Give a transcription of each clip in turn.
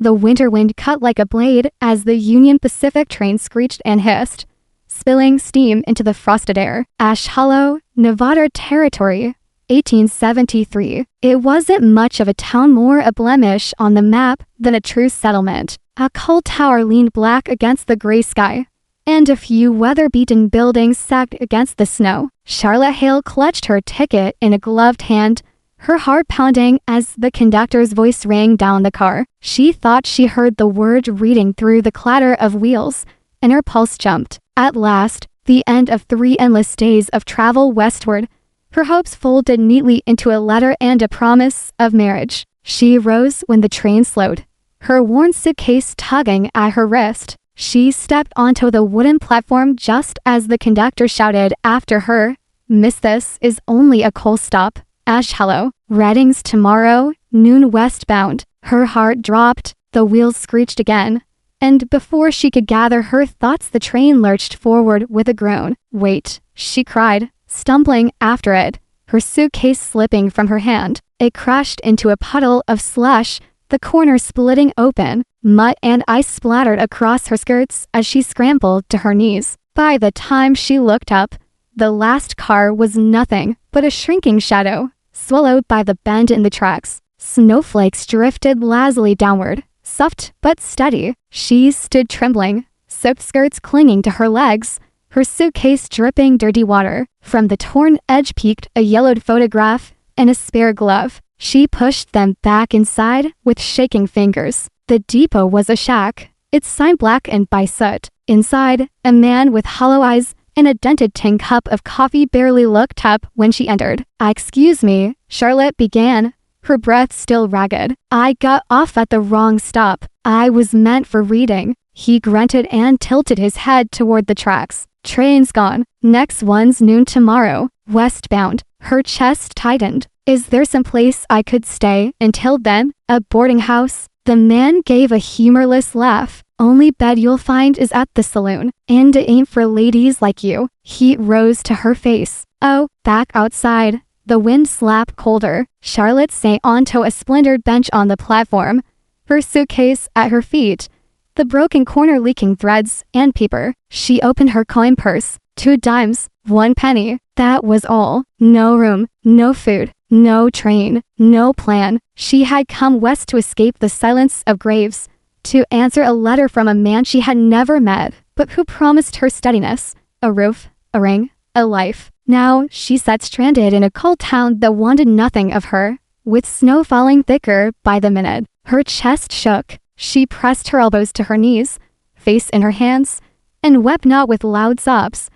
The winter wind cut like a blade as the Union Pacific train screeched and hissed, spilling steam into the frosted air. Ash Hollow, Nevada Territory, 1873. It wasn't much of a town, more a blemish on the map than a true settlement. A coal tower leaned black against the gray sky, and a few weather-beaten buildings sagged against the snow. Charlotte Hale clutched her ticket in a gloved hand, her heart pounding as the conductor's voice rang down the car. She thought she heard the word reading through the clatter of wheels, and her pulse jumped. At last, the end of 3 endless days of travel westward, her hopes folded neatly into a letter and a promise of marriage. She rose when the train slowed, her worn suitcase tugging at her wrist. She stepped onto the wooden platform just as the conductor shouted after her, "Miss, this is only a coal stop. Ash Hollow, Reddings tomorrow, noon westbound." Her heart dropped, the wheels screeched again, and before she could gather her thoughts, the train lurched forward with a groan. "Wait," she cried, stumbling after it, her suitcase slipping from her hand. It crashed into a puddle of slush, the corner splitting open. Mud and ice splattered across her skirts as she scrambled to her knees. By the time she looked up, the last car was nothing but a shrinking shadow, swallowed by the bend in the tracks. Snowflakes drifted lazily downward, soft but steady. She stood trembling, soaked skirts clinging to her legs, her suitcase dripping dirty water. From the torn edge peeked a yellowed photograph and a spare glove. She pushed them back inside with shaking fingers. The depot was a shack, its sign blackened by soot. Inside, a man with hollow eyes and a dented tin cup of coffee barely looked up when she entered. "Excuse me," Charlotte began, her breath still ragged. "I got off at the wrong stop. I was meant for reading." He grunted and tilted his head toward the tracks. "Train's gone. Next one's noon tomorrow, westbound." Her chest tightened. "Is there some place I could stay until then? A boarding house?" The man gave a humorless laugh. "Only bed you'll find is at the saloon, and it ain't for ladies like you." Heat rose to her face. "Oh, back outside." The wind slapped colder. Charlotte sank onto a splintered bench on the platform, her suitcase at her feet, the broken corner leaking threads and paper. She opened her coin purse. 2 dimes, 1 penny. That was all. No room, no food, no train, no plan. She had come west to escape the silence of graves, to answer a letter from a man she had never met, but who promised her steadiness, a roof, a ring, a life. Now she sat stranded in a cold town that wanted nothing of her, with snow falling thicker by the minute. Her chest shook. She pressed her elbows to her knees, face in her hands, and wept not with loud sobs,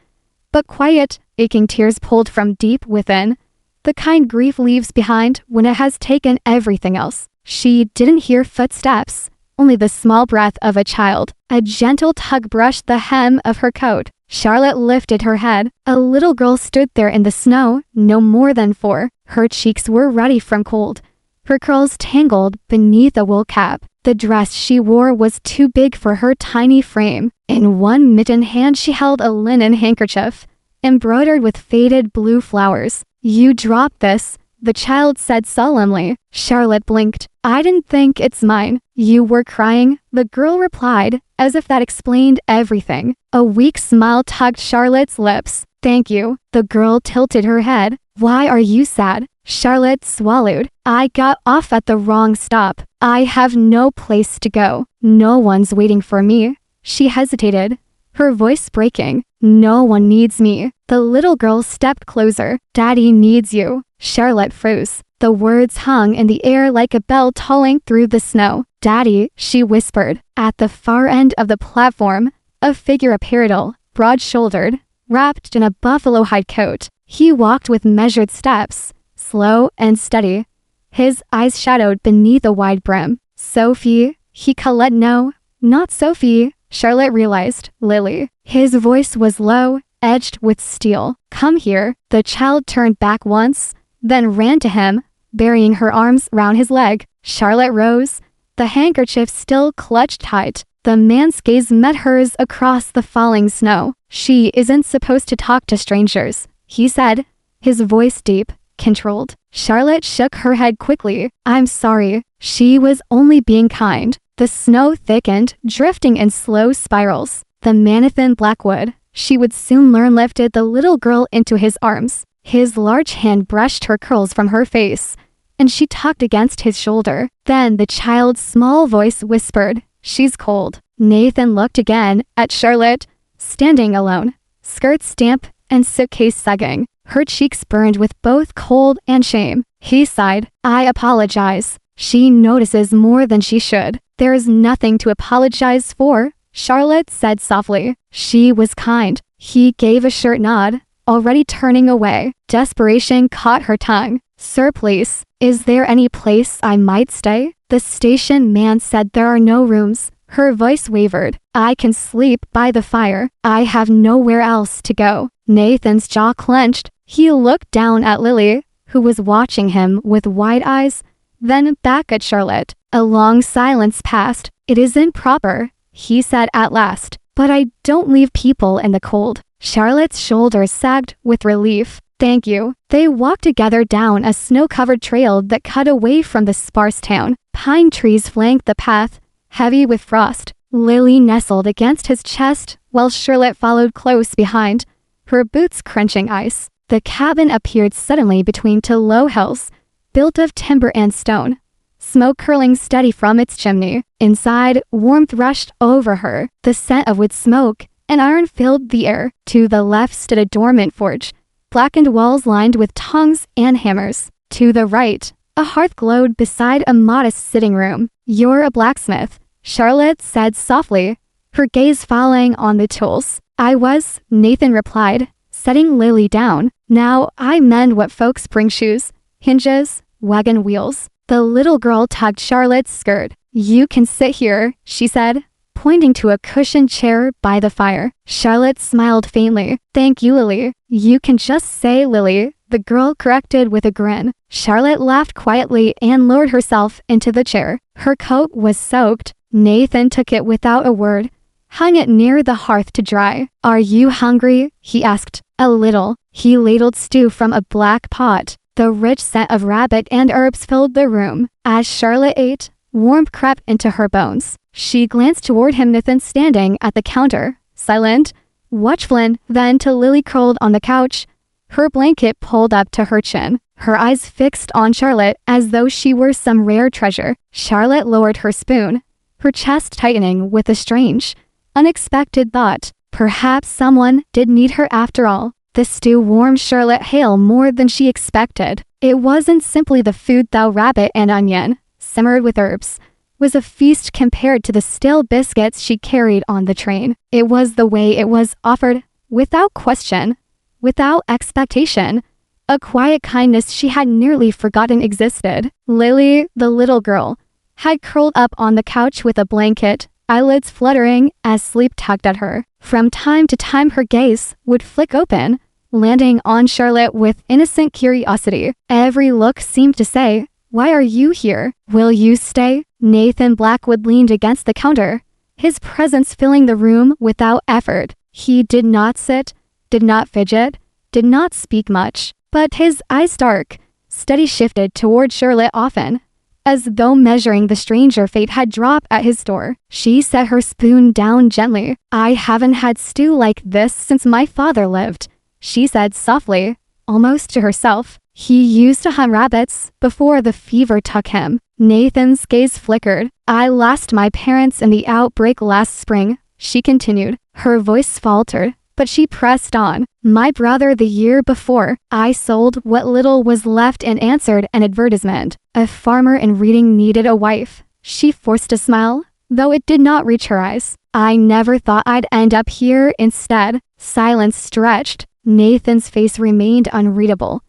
but quiet, aching tears pulled from deep within, the kind grief leaves behind when it has taken everything else. She didn't hear footsteps, only the small breath of a child. A gentle tug brushed the hem of her coat. Charlotte lifted her head. A little girl stood there in the snow, no more than 4. Her cheeks were ruddy from cold, her curls tangled beneath a wool cap. The dress she wore was too big for her tiny frame. In one mittened hand she held a linen handkerchief, embroidered with faded blue flowers. "You dropped this," the child said solemnly. Charlotte blinked. "I didn't think it's mine." "You were crying," the girl replied, as if that explained everything. A weak smile tugged Charlotte's lips. "Thank you." The girl tilted her head. "Why are you sad?" Charlotte swallowed. "I got off at the wrong stop. I have no place to go. No one's waiting for me." She hesitated, her voice breaking. "No one needs me." The little girl stepped closer. "Daddy needs you." Charlotte froze. The words hung in the air like a bell tolling through the snow. "Daddy," she whispered. At the far end of the platform, a figure appeared, broad-shouldered, wrapped in a buffalo hide coat. He walked with measured steps, slow and steady, his eyes shadowed beneath a wide brim. "Sophie," he called. "No, not Sophie," Charlotte realized. "Lily." His voice was low, edged with steel. "Come here." The child turned back once, then ran to him, burying her arms round his leg. Charlotte rose, the handkerchief still clutched tight. The man's gaze met hers across the falling snow. "She isn't supposed to talk to strangers," he said, his voice deep, controlled. Charlotte shook her head quickly. "I'm sorry." She was only being kind. The snow thickened, drifting in slow spirals. The Manathan Blackwood, she would soon learn, lifted the little girl into his arms. His large hand brushed her curls from her face, and she tugged against his shoulder. Then the child's small voice whispered, "She's cold." Nathan looked again at Charlotte, standing alone, skirts damp and suitcase sagging. Her cheeks burned with both cold and shame. He sighed. "I apologize." She notices more than she should. "There is nothing to apologize for," Charlotte said softly. She was kind. He gave a short nod, already turning away. Desperation caught her tongue. "Sir, please, is there any place I might stay?" The station man said there are no rooms. Her voice wavered. "I can sleep by the fire. I have nowhere else to go." Nathan's jaw clenched. He looked down at Lily, who was watching him with wide eyes, then back at Charlotte. A long silence passed. "It isn't proper," he said at last, "but I don't leave people in the cold." Charlotte's shoulders sagged with relief. "Thank you." They walked together down a snow-covered trail that cut away from the sparse town. Pine trees flanked the path, heavy with frost. Lily nestled against his chest while Charlotte followed close behind, her boots crunching ice. The cabin appeared suddenly between two low hills, built of timber and stone, smoke curling steady from its chimney. Inside, warmth rushed over her. The scent of wood smoke and iron filled the air. To the left stood a dormant forge, blackened walls lined with tongs and hammers. To the right, a hearth glowed beside a modest sitting room. "You're a blacksmith," Charlotte said softly, her gaze falling on the tools. "I was," Nathan replied, setting Lily down. "Now I mend what folks bring: shoes, hinges, wagon wheels." The little girl tugged Charlotte's skirt. "You can sit here," she said, pointing to a cushioned chair by the fire. Charlotte smiled faintly. "Thank you, Lily." "You can just say Lily," the girl corrected with a grin. Charlotte laughed quietly and lowered herself into the chair. Her coat was soaked. Nathan took it without a word, hung it near the hearth to dry. "Are you hungry?" he asked. "A little." He ladled stew from a black pot. The rich scent of rabbit and herbs filled the room. As Charlotte ate, warmth crept into her bones. She glanced toward him, Nathan standing at the counter, silent, watchful, then to Lily curled on the couch, her blanket pulled up to her chin, her eyes fixed on Charlotte as though she were some rare treasure. Charlotte lowered her spoon, her chest tightening with a strange, unexpected thought. Perhaps someone did need her after all. The stew warmed Charlotte Hale more than she expected. It wasn't simply the food, though rabbit and onion, simmered with herbs, was a feast compared to the stale biscuits she carried on the train. It was the way it was offered, without question, without expectation, a quiet kindness she had nearly forgotten existed. Lily, the little girl, had curled up on the couch with a blanket, eyelids fluttering as sleep tugged at her. From time to time her gaze would flick open, landing on Charlotte with innocent curiosity. Every look seemed to say, "Why are you here? Will you stay?" Nathan Blackwood leaned against the counter, his presence filling the room without effort. He did not sit, did not fidget, did not speak much, but his eyes dark, steady shifted toward Charlotte often, as though measuring the stranger fate had dropped at his door. She set her spoon down gently. "I haven't had stew like this since my father lived," she said softly, almost to herself. "He used to hunt rabbits before the fever took him." Nathan's gaze flickered. "I lost my parents in the outbreak last spring," she continued. Her voice faltered, but she pressed on. "My brother the year before. I sold what little was left and answered an advertisement. A farmer in Reading needed a wife." She forced a smile, though it did not reach her eyes. "I never thought I'd end up here instead." Silence stretched. Nathan's face remained unreadable,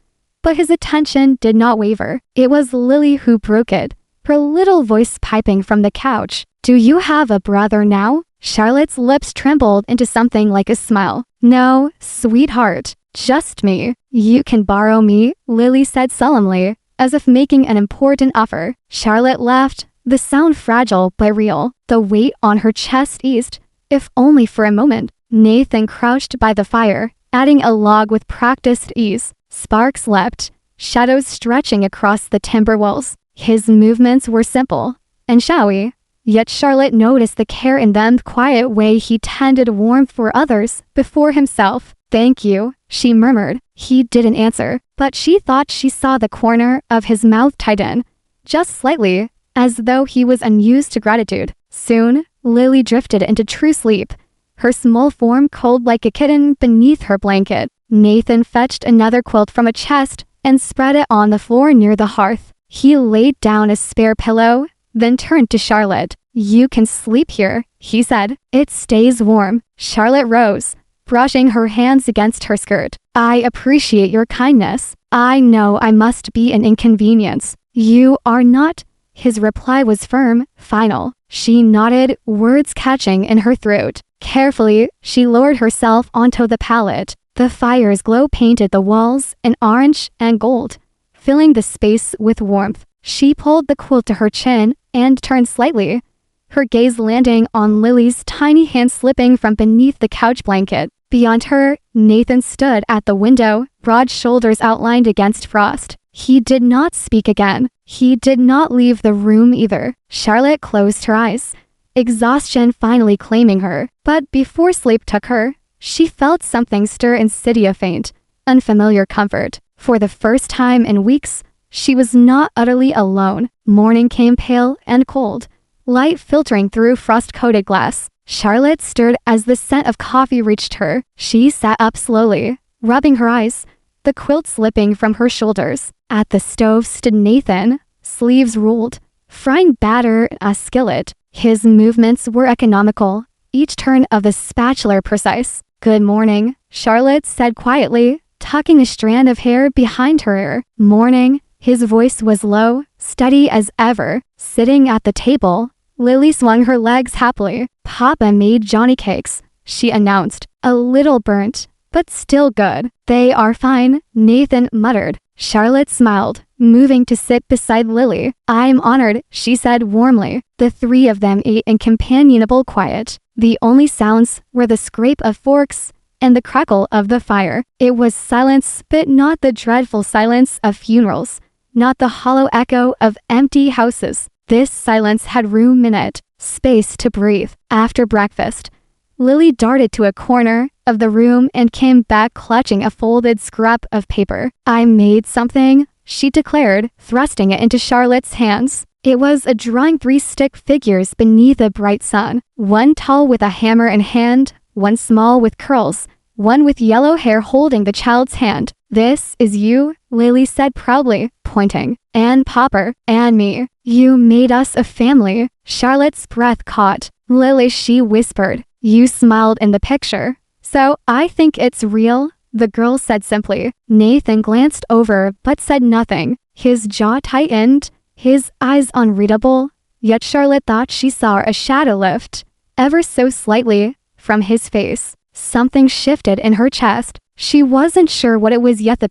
but his attention did not waver. It was Lily who broke it, her little voice piping from the couch. "Do you have a brother now?" Charlotte's lips trembled into something like a smile. "No, sweetheart, just me." "You can borrow me," Lily said solemnly, as if making an important offer. Charlotte laughed, the sound fragile but real. The weight on her chest eased, if only for a moment. Nathan crouched by the fire, adding a log with practiced ease. Sparks leapt, shadows stretching across the timber walls. His movements were simple and shadowy, yet Charlotte noticed the care in them, the quiet way he tended warmth for others before himself. "Thank you," she murmured. He didn't answer, but she thought she saw the corner of his mouth tighten, just slightly, as though he was unused to gratitude. Soon, Lily drifted into true sleep, her small form cold like a kitten beneath her blanket. Nathan fetched another quilt from a chest and spread it on the floor near the hearth. He laid down a spare pillow, then turned to Charlotte. "You can sleep here," he said. "It stays warm." Charlotte rose, brushing her hands against her skirt. "I appreciate your kindness. I know I must be an inconvenience." "You are not." His reply was firm, final. She nodded, words catching in her throat. Carefully, she lowered herself onto the pallet. The fire's glow painted the walls in orange and gold, filling the space with warmth. She pulled the quilt to her chin and turned slightly, her gaze landing on Lily's tiny hand slipping from beneath the couch blanket. Beyond her, Nathan stood at the window, broad shoulders outlined against frost. He did not speak again. He did not leave the room either. Charlotte closed her eyes, exhaustion finally claiming her. But before sleep took her, she felt something stir in City, a faint, unfamiliar comfort. For the first time in weeks, she was not utterly alone. Morning came pale and cold, light filtering through frost-coated glass. Charlotte stirred as the scent of coffee reached her. She sat up slowly, rubbing her eyes, the quilt slipping from her shoulders. At the stove stood Nathan, sleeves rolled, frying batter in a skillet. His movements were economical, each turn of the spatula precise. "Good morning," Charlotte said quietly, tucking a strand of hair behind her ear. "Morning." His voice was low, steady as ever. Sitting at the table, Lily swung her legs happily. "Papa made Johnny cakes," she announced. "A little burnt, but still good." "They are fine," Nathan muttered. Charlotte smiled, moving to sit beside Lily. "I'm honored," she said warmly. The three of them ate in companionable quiet. The only sounds were the scrape of forks and the crackle of the fire. It was silence, but not the dreadful silence of funerals, not the hollow echo of empty houses. This silence had room in it, space to breathe. After breakfast, Lily darted to a corner of the room and came back clutching a folded scrap of paper. "I made something," she declared, thrusting it into Charlotte's hands. It was a drawing, 3 stick figures beneath a bright sun, one tall with a hammer in hand, one small with curls, one with yellow hair holding the child's hand. "This is you," Lily said proudly, pointing. "And Popper, and me. You made us a family." Charlotte's breath caught. "Lily," she whispered, "you smiled in the picture. So I think it's real," the girl said simply. Nathan glanced over but said nothing. His jaw tightened, his eyes unreadable, yet Charlotte thought she saw a shadow lift, ever so slightly, from his face. Something shifted in her chest. She wasn't sure what it was yet,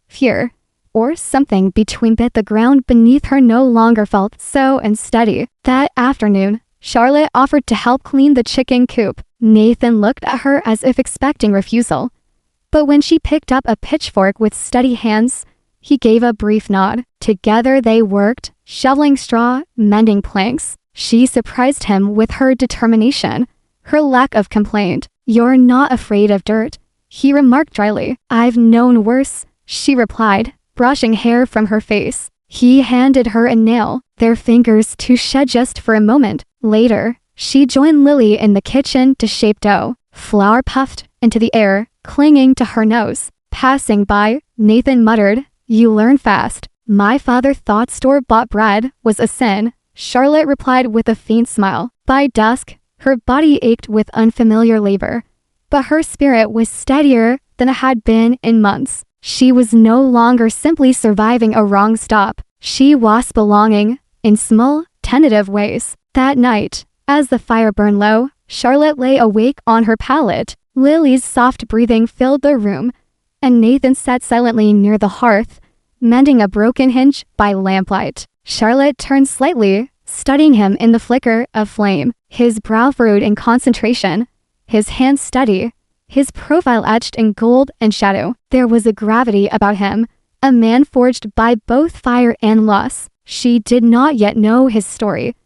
fear, or something between, but the ground beneath her no longer felt so unsteady. That afternoon, Charlotte offered to help clean the chicken coop. Nathan looked at her as if expecting refusal. But when she picked up a pitchfork with steady hands, he gave a brief nod. Together they worked, shoveling straw, mending planks. She surprised him with her determination, her lack of complaint. "You're not afraid of dirt," he remarked dryly. "I've known worse," she replied, brushing hair from her face. He handed her a nail, their fingers to shed just for a moment. Later, she joined Lily in the kitchen to shape dough. Flour puffed into the air, clinging to her nose. Passing by, Nathan muttered, "You learn fast." "My father thought store-bought bread was a sin," Charlotte replied with a faint smile. By dusk, her body ached with unfamiliar labor, but her spirit was steadier than it had been in months. She was no longer simply surviving a wrong stop. She was belonging, in small, tentative ways. That night, as the fire burned low, Charlotte lay awake on her pallet. Lily's soft breathing filled the room, and Nathan sat silently near the hearth, mending a broken hinge by lamplight. Charlotte turned slightly, studying him in the flicker of flame. His brow furrowed in concentration, his hands steady, his profile etched in gold and shadow. There was a gravity about him, a man forged by both fire and loss. She did not yet know his story,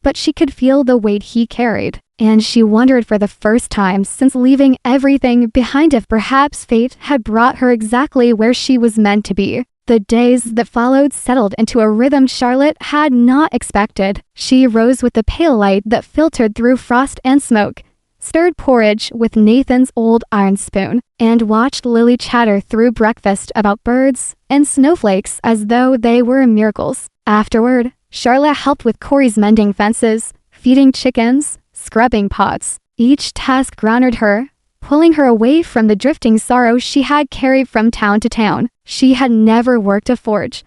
but she could feel the weight he carried, and she wondered for the first time since leaving everything behind if perhaps fate had brought her exactly where she was meant to be. The days that followed settled into a rhythm Charlotte had not expected. She rose with the pale light that filtered through frost and smoke, stirred porridge with Nathan's old iron spoon, and watched Lily chatter through breakfast about birds and snowflakes as though they were miracles. Afterward, Charlotte helped with Corey's mending fences, feeding chickens, scrubbing pots. Each task grounded her, pulling her away from the drifting sorrow she had carried from town to town. She had never worked a forge,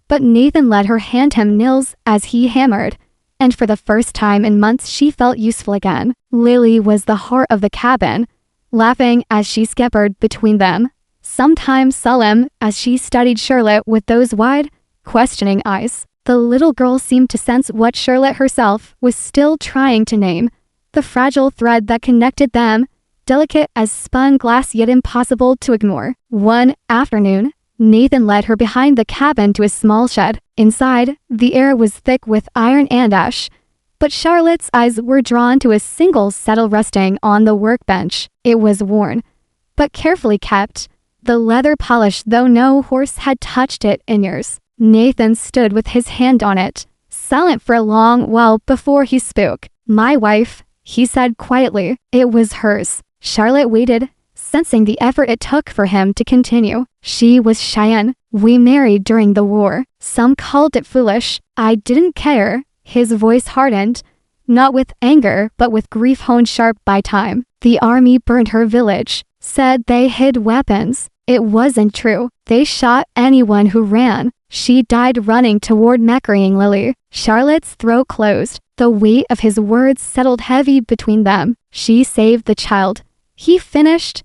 but Nathan let her hand him nails as he hammered, and for the first time in months she felt useful again. Lily was the heart of the cabin, laughing as she scampered between them, sometimes solemn as she studied Charlotte with those wide, questioning eyes. The little girl seemed to sense what Charlotte herself was still trying to name, the fragile thread that connected them, delicate as spun glass yet impossible to ignore. One afternoon, Nathan led her behind the cabin to a small shed. Inside, the air was thick with iron and ash, but Charlotte's eyes were drawn to a single settle resting on the workbench. It was worn, but carefully kept, the leather polished though no horse had touched it in years. Nathan stood with his hand on it, silent for a long while before he spoke. "My wife," he said quietly. It was hers. Charlotte waited, sensing the effort it took for him to continue. "She was Cheyenne. We married during the war. Some called it foolish. I didn't care." His voice hardened, not with anger, but with grief honed sharp by time. "The army burned her village. Said they hid weapons. It wasn't true. They shot anyone who ran. She died running toward marrying Lily." Charlotte's throat closed. The weight of his words settled heavy between them. "She saved the child," he finished,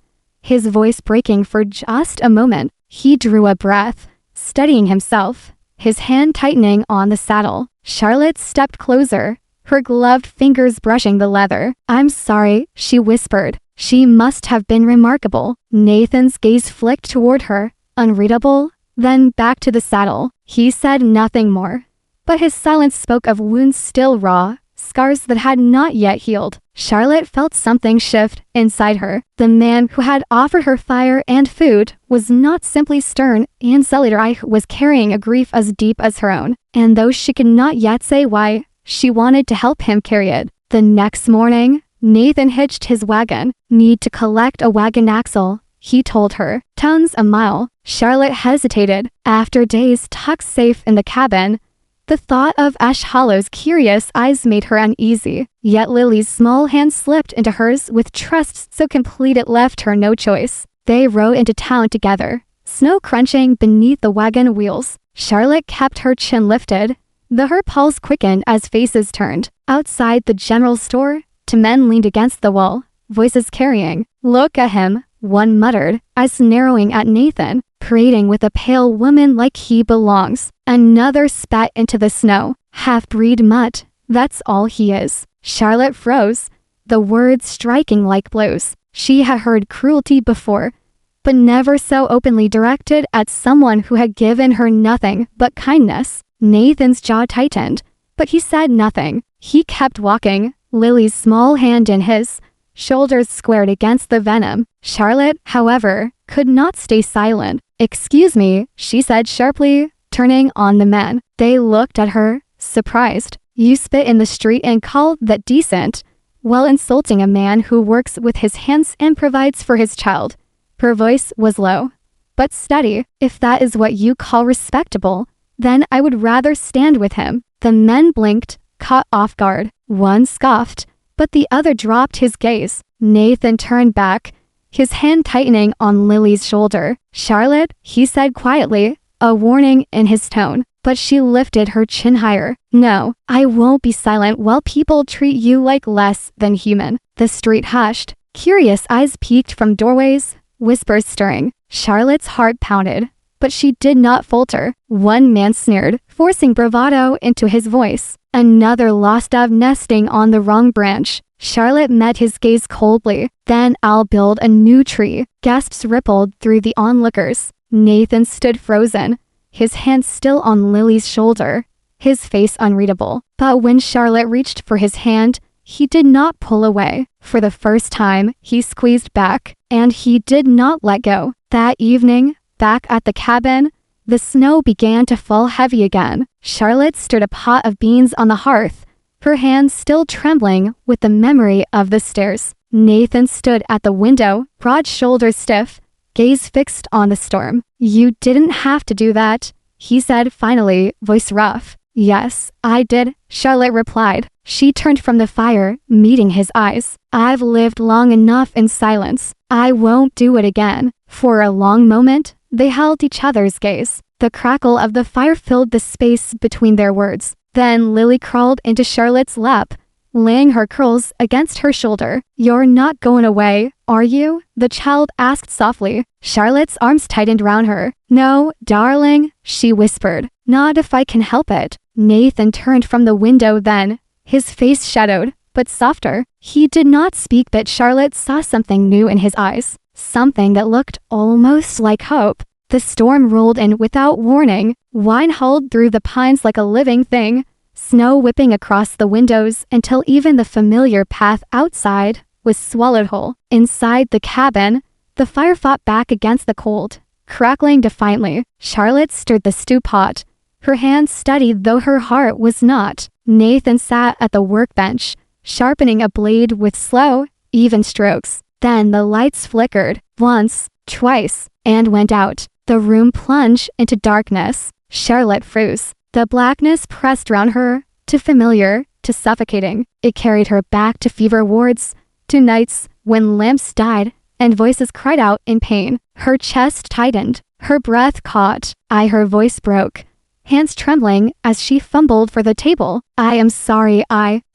his voice breaking for just a moment. He drew a breath, steadying himself, his hand tightening on the saddle. Charlotte stepped closer, her gloved fingers brushing the leather. "I'm sorry," she whispered. "She must have been remarkable." Nathan's gaze flicked toward her, unreadable, then back to the saddle. He said nothing more, but his silence spoke of wounds still raw, scars that had not yet healed. Charlotte felt something shift inside her. The man who had offered her fire and food was not simply stern and solitary, was carrying a grief as deep as her own, and though she could not yet say why, she wanted to help him carry it. The next morning, Nathan hitched his wagon. "Need to collect a wagon axle," he told her. "Tons a mile." Charlotte hesitated. After days tucked safe in the cabin, the thought of Ash Hollow's curious eyes made her uneasy. Yet Lily's small hand slipped into hers with trust so complete it left her no choice. They rode into town together, snow crunching beneath the wagon wheels. Charlotte kept her chin lifted, though her pulse quickened as faces turned. Outside the general store, two men leaned against the wall, voices carrying, "Look at him," one muttered, eyes narrowing at Nathan, "parading with a pale woman like he belongs." Another spat into the snow, "Half-breed mutt, that's all he is." Charlotte froze, the words striking like blows. She had heard cruelty before, but never so openly directed at someone who had given her nothing but kindness. Nathan's jaw tightened, but he said nothing. He kept walking, Lily's small hand in his, shoulders squared against the venom. Charlotte, however, could not stay silent. "Excuse me," she said sharply, turning on the men. They looked at her, surprised. "You spit in the street and call that decent?" While insulting a man who works with his hands and provides for his child. Her voice was low, but steady. "If that is what you call respectable, then I would rather stand with him." The men blinked, caught off guard. One scoffed, but the other dropped his gaze. Nathan turned back, his hand tightening on Lily's shoulder. "Charlotte," he said quietly, a warning in his tone, but she lifted her chin higher. "No, I won't be silent while people treat you like less than human." The street hushed. Curious eyes peeked from doorways, whispers stirring. Charlotte's heart pounded, but she did not falter. One man sneered, forcing bravado into his voice. Another lost of nesting on the wrong branch. Charlotte met his gaze coldly. "Then I'll build a new tree." Gasps rippled through the onlookers. Nathan stood frozen, his hand still on Lily's shoulder, his face unreadable. But when Charlotte reached for his hand, he did not pull away. For the first time, he squeezed back, and he did not let go. That evening, back at the cabin, the snow began to fall heavy again. Charlotte stirred a pot of beans on the hearth, her hands still trembling with the memory of the stairs. Nathan stood at the window, broad shoulders stiff, gaze fixed on the storm. "You didn't have to do that," he said finally, voice rough. "Yes, I did," Charlotte replied. She turned from the fire, meeting his eyes. "I've lived long enough in silence. I won't do it again." For a long moment, they held each other's gaze. The crackle of the fire filled the space between their words. Then Lily crawled into Charlotte's lap, laying her curls against her shoulder. "You're not going away, are you?" the child asked softly. Charlotte's arms tightened round her. "No, darling," she whispered. "Not if I can help it." Nathan turned from the window then, his face shadowed, but softer. He did not speak, but Charlotte saw something new in his eyes, something that looked almost like hope. The storm rolled in without warning. Wind howled through the pines like a living thing, snow whipping across the windows until even the familiar path outside was swallowed whole. Inside the cabin, the fire fought back against the cold, crackling defiantly. Charlotte stirred the stew pot, her hands steady though her heart was not. Nathan sat at the workbench, sharpening a blade with slow, even strokes. Then the lights flickered, once, twice, and went out. The room plunged into darkness. Charlotte froze. The blackness pressed round her, too familiar, too suffocating. It carried her back to fever wards, to nights when lamps died and voices cried out in pain. Her chest tightened, her breath caught. Her voice broke, hands trembling as she fumbled for the table. "I am sorry,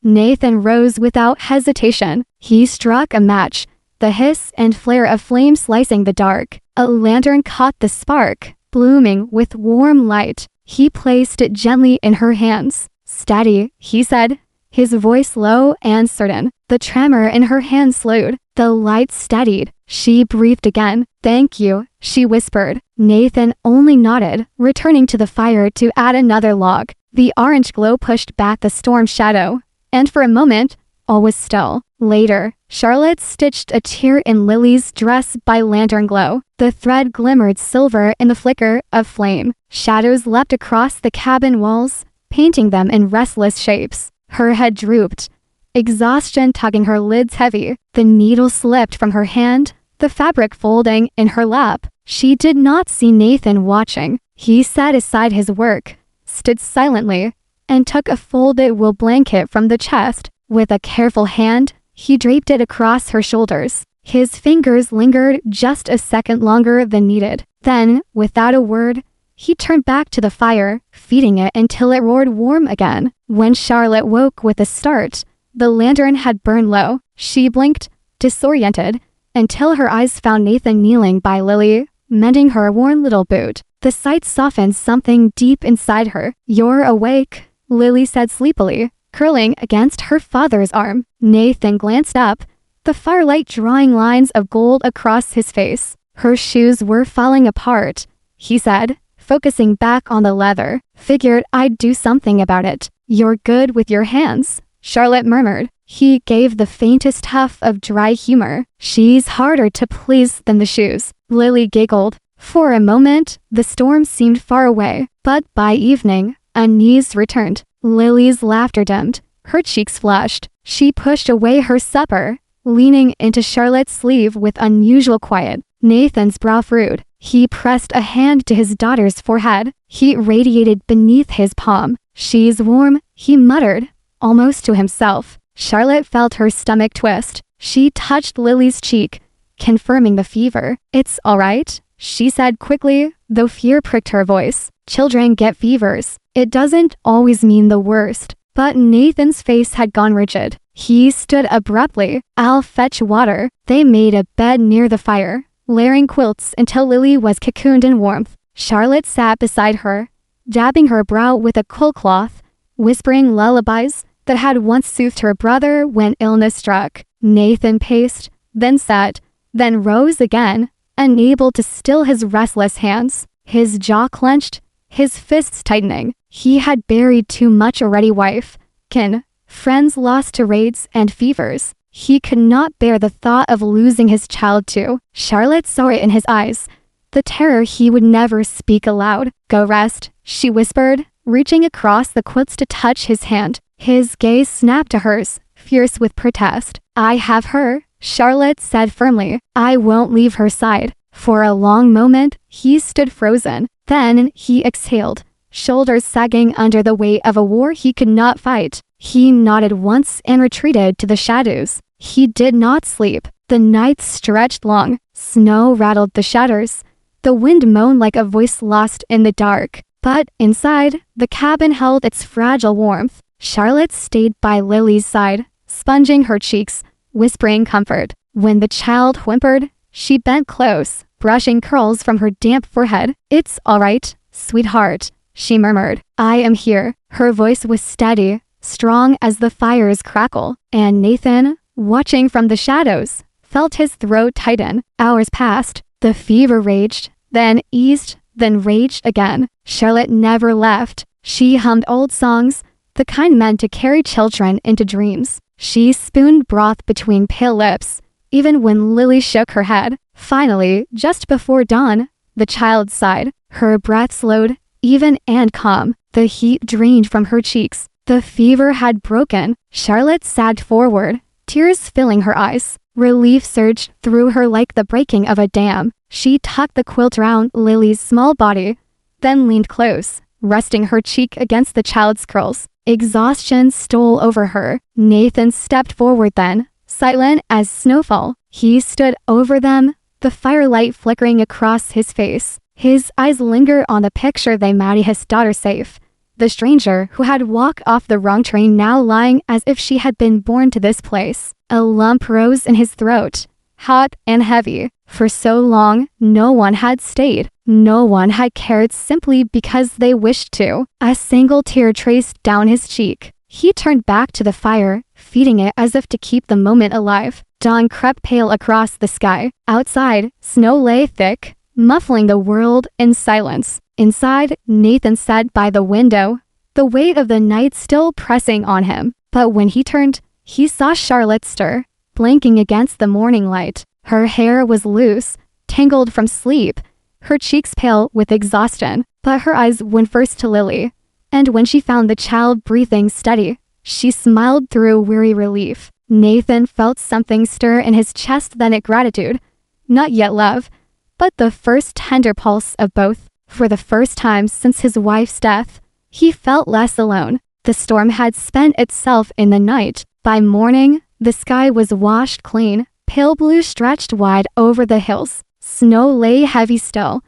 Nathan rose without hesitation. He struck a match, the hiss and flare of flame slicing the dark. A lantern caught the spark, blooming with warm light. He placed it gently in her hands. "Steady," he said, his voice low and certain. The tremor in her hand slowed. The light steadied. She breathed again. "Thank you," she whispered. Nathan only nodded, returning to the fire to add another log. The orange glow pushed back the storm shadow, and for a moment, all was still. Later, Charlotte stitched a tear in Lily's dress by lantern glow. The thread glimmered silver in the flicker of flame. Shadows leapt across the cabin walls, painting them in restless shapes. Her head drooped, exhaustion tugging her lids heavy. The needle slipped from her hand, the fabric folding in her lap. She did not see Nathan watching. He set aside his work, stood silently, and took a folded wool blanket from the chest. With a careful hand, he draped it across her shoulders. His fingers lingered just a second longer than needed. Then, without a word, he turned back to the fire, feeding it until it roared warm again. When Charlotte woke with a start, the lantern had burned low. She blinked, disoriented, until her eyes found Nathan kneeling by Lily, mending her worn little boot. The sight softened something deep inside her. "You're awake," Lily said sleepily, curling against her father's arm. Nathan glanced up, the firelight drawing lines of gold across his face. "Her shoes were falling apart," he said, focusing back on the leather. "Figured I'd do something about it." "You're good with your hands," Charlotte murmured. He gave the faintest huff of dry humor. "She's harder to please than the shoes." Lily giggled. For a moment, the storm seemed far away, but by evening, unease returned. Lily's laughter dimmed. Her cheeks flushed. She pushed away her supper, leaning into Charlotte's sleeve with unusual quiet. Nathan's brow furrowed. He pressed a hand to his daughter's forehead. Heat radiated beneath his palm. "She's warm," he muttered, almost to himself. Charlotte felt her stomach twist. She touched Lily's cheek, confirming the fever. "It's all right," she said quickly, though fear pricked her voice. "Children get fevers. It doesn't always mean the worst." But Nathan's face had gone rigid. He stood abruptly. "I'll fetch water." They made a bed near the fire, layering quilts until Lily was cocooned in warmth. Charlotte sat beside her, dabbing her brow with a cool cloth, whispering lullabies that had once soothed her brother when illness struck. Nathan paced, then sat, then rose again, unable to still his restless hands. His jaw clenched, his fists tightening. He had buried too much already. Wife, kin, friends lost to raids and fevers. He could not bear the thought of losing his child too. Charlotte saw it in his eyes. The terror he would never speak aloud. Go rest, she whispered, reaching across the quilts to touch his hand. His gaze snapped to hers, fierce with protest. I have her, Charlotte said firmly. I won't leave her side. For a long moment, he stood frozen. Then he exhaled, shoulders sagging under the weight of a war he could not fight. He nodded once and retreated to the shadows. He did not sleep. The night stretched long. Snow rattled the shutters. The wind moaned like a voice lost in the dark. But inside, the cabin held its fragile warmth. Charlotte stayed by Lily's side, sponging her cheeks, whispering comfort. When the child whimpered, she bent close, brushing curls from her damp forehead. It's all right, sweetheart, she murmured. I am here. Her voice was steady, strong as the fire's crackle. And Nathan, watching from the shadows, felt his throat tighten. Hours passed. The fever raged, then eased, then raged again. Charlotte never left. She hummed old songs, the kind meant to carry children into dreams. She spooned broth between pale lips, even when Lily shook her head. Finally, just before dawn, the child sighed. Her breath slowed, even and calm. The heat drained from her cheeks. The fever had broken. Charlotte sagged forward, tears filling her eyes. Relief surged through her like the breaking of a dam. She tucked the quilt around Lily's small body, then leaned close, resting her cheek against the child's curls. Exhaustion stole over her. Nathan stepped forward then, silent as snowfall. He stood over them, the firelight flickering across his face. His eyes lingered on the picture they made his daughter safe. The stranger who had walked off the wrong train now lying as if she had been born to this place. A lump rose in his throat, hot and heavy. For so long, no one had stayed. No one had cared simply because they wished to. A single tear traced down his cheek. He turned back to the fire, feeding it as if to keep the moment alive. Dawn crept pale across the sky. Outside, snow lay thick, muffling the world in silence. Inside, Nathan sat by the window, the weight of the night still pressing on him. But when he turned, he saw Charlotte stir, blinking against the morning light. Her hair was loose, tangled from sleep, her cheeks pale with exhaustion, but her eyes went first to Lily. And when she found the child breathing steady, she smiled through weary relief. Nathan felt something stir in his chest, then it gratitude. Not yet love, but the first tender pulse of both. For the first time since his wife's death, he felt less alone. The storm had spent itself in the night. By morning, the sky was washed clean. Pale blue stretched wide over the hills. Snow lay heavy still,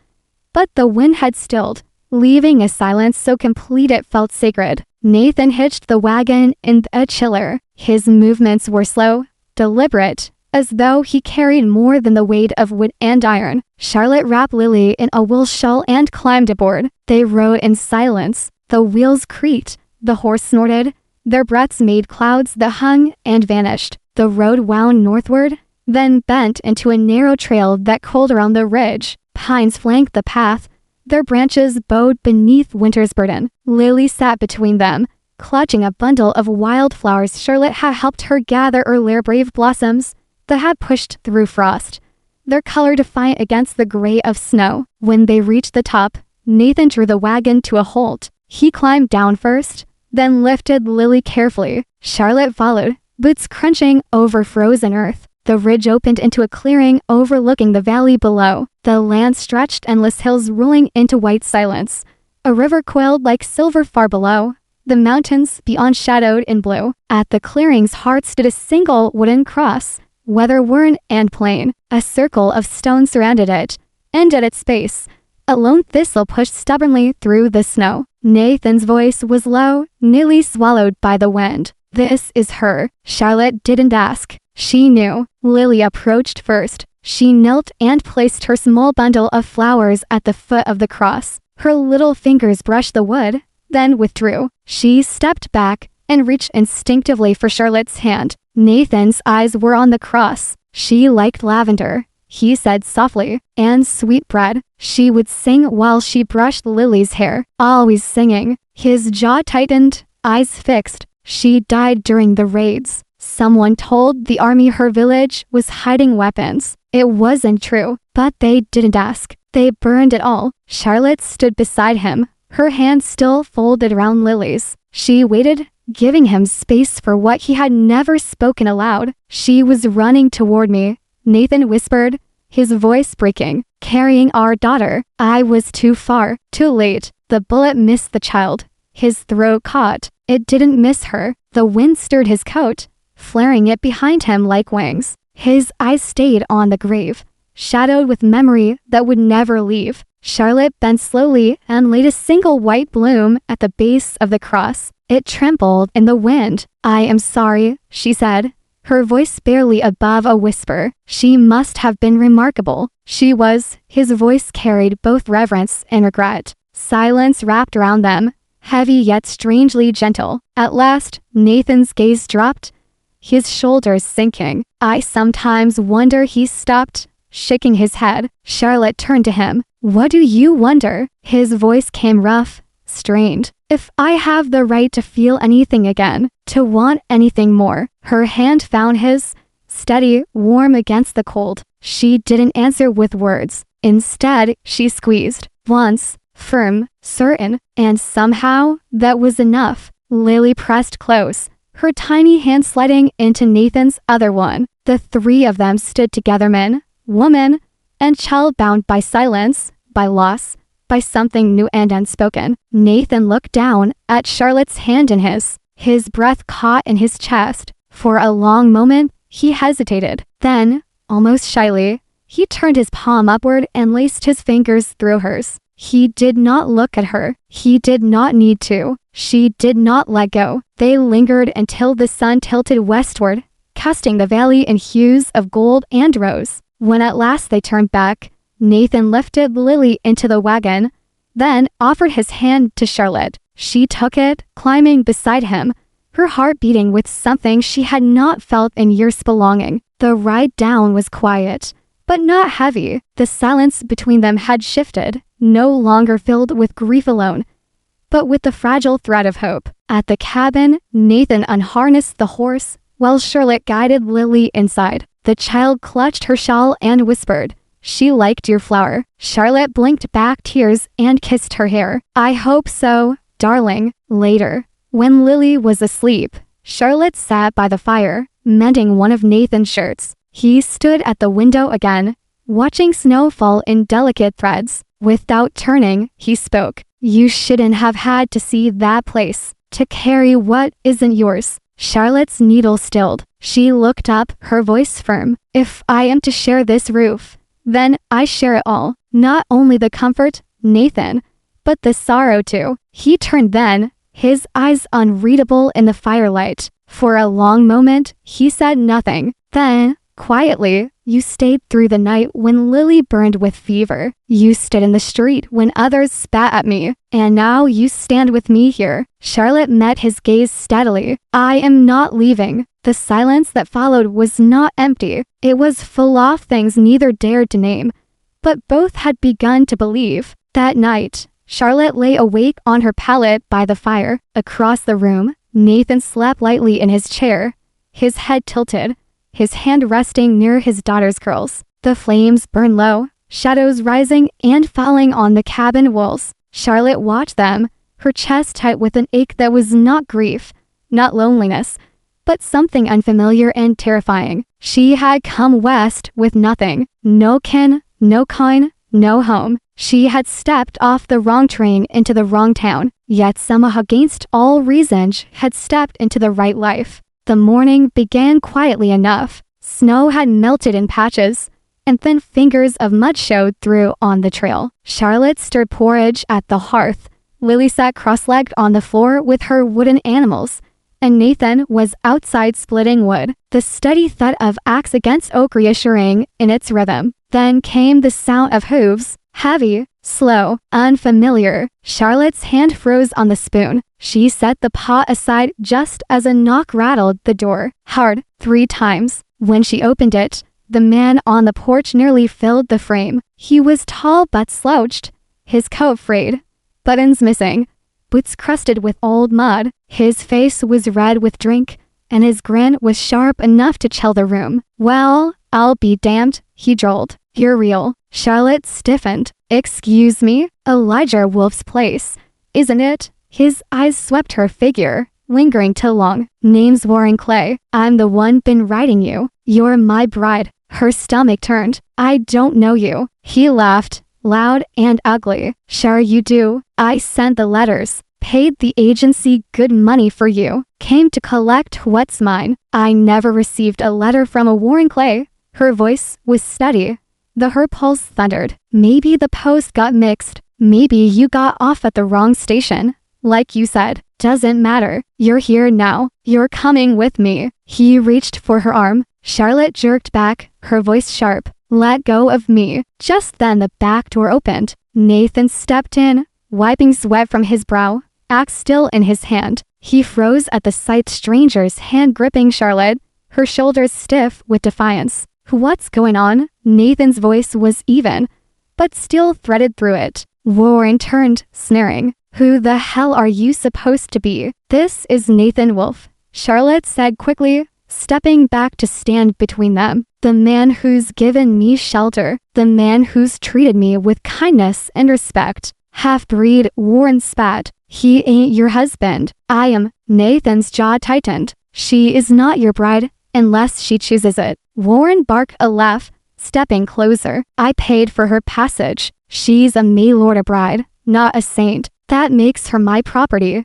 but the wind had stilled, leaving a silence so complete it felt sacred. Nathan hitched the wagon in a chiller. His movements were slow, deliberate, as though he carried more than the weight of wood and iron. Charlotte wrapped Lily in a wool shawl and climbed aboard. They rode in silence. The wheels creaked, the horse snorted, their breaths made clouds that hung and vanished. The road wound northward, then bent into a narrow trail that curled around the ridge. Pines flanked the path, their branches bowed beneath winter's burden. Lily sat between them, clutching a bundle of wildflowers Charlotte had helped her gather earlier, brave blossoms that had pushed through frost, their color defiant against the gray of snow. When they reached the top, Nathan drew the wagon to a halt. He climbed down first, then lifted Lily carefully. Charlotte followed, boots crunching over frozen earth. The ridge opened into a clearing overlooking the valley below. The land stretched endless hills rolling into white silence. A river coiled like silver far below. The mountains beyond shadowed in blue. At the clearing's heart stood a single wooden cross, weather-worn and plain. A circle of stone surrounded it, and at its base, a lone thistle pushed stubbornly through the snow. Nathan's voice was low, nearly swallowed by the wind. This is her. Charlotte didn't ask. She knew. Lily approached first. She knelt and placed her small bundle of flowers at the foot of the cross. Her little fingers brushed the wood, then withdrew. She stepped back and reached instinctively for Charlotte's hand. Nathan's eyes were on the cross. She liked lavender, he said softly, and sweetbread. She would sing while she brushed Lily's hair, always singing. His jaw tightened, eyes fixed. She died during the raids. Someone told the army her village was hiding weapons. It wasn't true, but they didn't ask. They burned it all. Charlotte stood beside him, her hand still folded around Lily's. She waited, giving him space for what he had never spoken aloud. She was running toward me, Nathan whispered, his voice breaking, carrying our daughter. I was too far, too late. The bullet missed the child. His throat caught. It didn't miss her. The wind stirred his coat, flaring it behind him like wings. His eyes stayed on the grave, shadowed with memory that would never leave. Charlotte bent slowly and laid a single white bloom at the base of the cross. It trembled in the wind. I am sorry, she said, her voice barely above a whisper. She must have been remarkable. She was. His voice carried both reverence and regret. Silence wrapped around them, heavy yet strangely gentle. At last, Nathan's gaze dropped, his shoulders sinking. I sometimes wonder. He stopped, shaking his head. Charlotte turned to him. What do you wonder? His voice came rough, strained. If I have the right to feel anything again, to want anything more. Her hand found his, steady, warm against the cold. She didn't answer with words. Instead, she squeezed. Once, firm, certain, and somehow, that was enough. Lily pressed close, her tiny hand sliding into Nathan's other one. The three of them stood together, man, woman, and child, bound by silence, by loss, by something new and unspoken. Nathan looked down at Charlotte's hand in his breath caught in his chest. For a long moment, he hesitated. Then, almost shyly, he turned his palm upward and laced his fingers through hers. He did not look at her. He did not need to. She did not let go. They lingered until the sun tilted westward, casting the valley in hues of gold and rose. When at last they turned back, Nathan lifted Lily into the wagon, then offered his hand to Charlotte. She took it, climbing beside him, her heart beating with something she had not felt in years. Belonging. The ride down was quiet, but not heavy. The silence between them had shifted, no longer filled with grief alone, but with the fragile thread of hope. At the cabin, Nathan unharnessed the horse, while Charlotte guided Lily inside. The child clutched her shawl and whispered, "She liked your flower." Charlotte blinked back tears and kissed her hair. "I hope so, darling." Later, when Lily was asleep, Charlotte sat by the fire, mending one of Nathan's shirts. He stood at the window again, watching snow fall in delicate threads. Without turning, he spoke. "You shouldn't have had to see that place, to carry what isn't yours." Charlotte's needle stilled. She looked up, her voice firm. "If I am to share this roof, then I share it all. Not only the comfort, Nathan, but the sorrow too." He turned then, his eyes unreadable in the firelight. For a long moment, he said nothing. Then, quietly, "You stayed through the night when Lily burned with fever. You stood in the street when others spat at me. And now you stand with me here." Charlotte met his gaze steadily. "I am not leaving." The silence that followed was not empty. It was full of things neither dared to name, but both had begun to believe. That night, Charlotte lay awake on her pallet by the fire. Across the room, Nathan slept lightly in his chair, his head tilted, his hand resting near his daughter's curls. The flames burned low, shadows rising and falling on the cabin walls. Charlotte watched them, her chest tight with an ache that was not grief, not loneliness, but something unfamiliar and terrifying. She had come west with nothing, no kin, no kind, no home. She had stepped off the wrong train into the wrong town, yet somehow against all reason had stepped into the right life. The morning began quietly enough. Snow had melted in patches, and thin fingers of mud showed through on the trail. Charlotte stirred porridge at the hearth. Lily sat cross-legged on the floor with her wooden animals, and Nathan was outside splitting wood. The steady thud of axe against oak reassuring in its rhythm. Then came the sound of hooves, heavy, slow, unfamiliar. Charlotte's hand froze on the spoon. She set the pot aside just as a knock rattled the door, hard, 3 times. When she opened it, The man on the porch nearly filled the frame. He was tall but slouched, his coat frayed, buttons missing, boots crusted with old mud. His face was red with drink, and his grin was sharp enough to chill the room. "Well, I'll be damned," he drawled. "You're real." Charlotte stiffened. "Excuse me? Elijah Wolf's place, isn't it?" His eyes swept her figure, lingering too long. "Name's Warren Clay. I'm the one been writing you. You're my bride." Her stomach turned. "I don't know you." He laughed, loud and ugly. "Sure you do. I sent the letters, paid the agency good money for you, came to collect what's mine. I never received a letter from a Warren Clay." Her voice was steady. Her pulse thundered. "Maybe the post got mixed. Maybe you got off at the wrong station. Like you said, doesn't matter. You're here now. You're coming with me." He reached for her arm. Charlotte jerked back, her voice sharp. "Let go of me." Just then the back door opened. Nathan stepped in, wiping sweat from his brow, axe still in his hand. He froze at the sight, stranger's hand gripping Charlotte, her shoulders stiff with defiance. "What's going on?" Nathan's voice was even, but still threaded through it. Warren turned, sneering. "Who the hell are you supposed to be?" "This is Nathan Wolf," Charlotte said quickly, stepping back to stand between them. "The man who's given me shelter, the man who's treated me with kindness and respect." "Half-breed," Warren spat. "He ain't your husband." "I am." Nathan's jaw tightened. "She is not your bride, unless she chooses it." Warren barked a laugh, stepping closer. "I paid for her passage. She's a Maylord bride, not a saint. That makes her my property.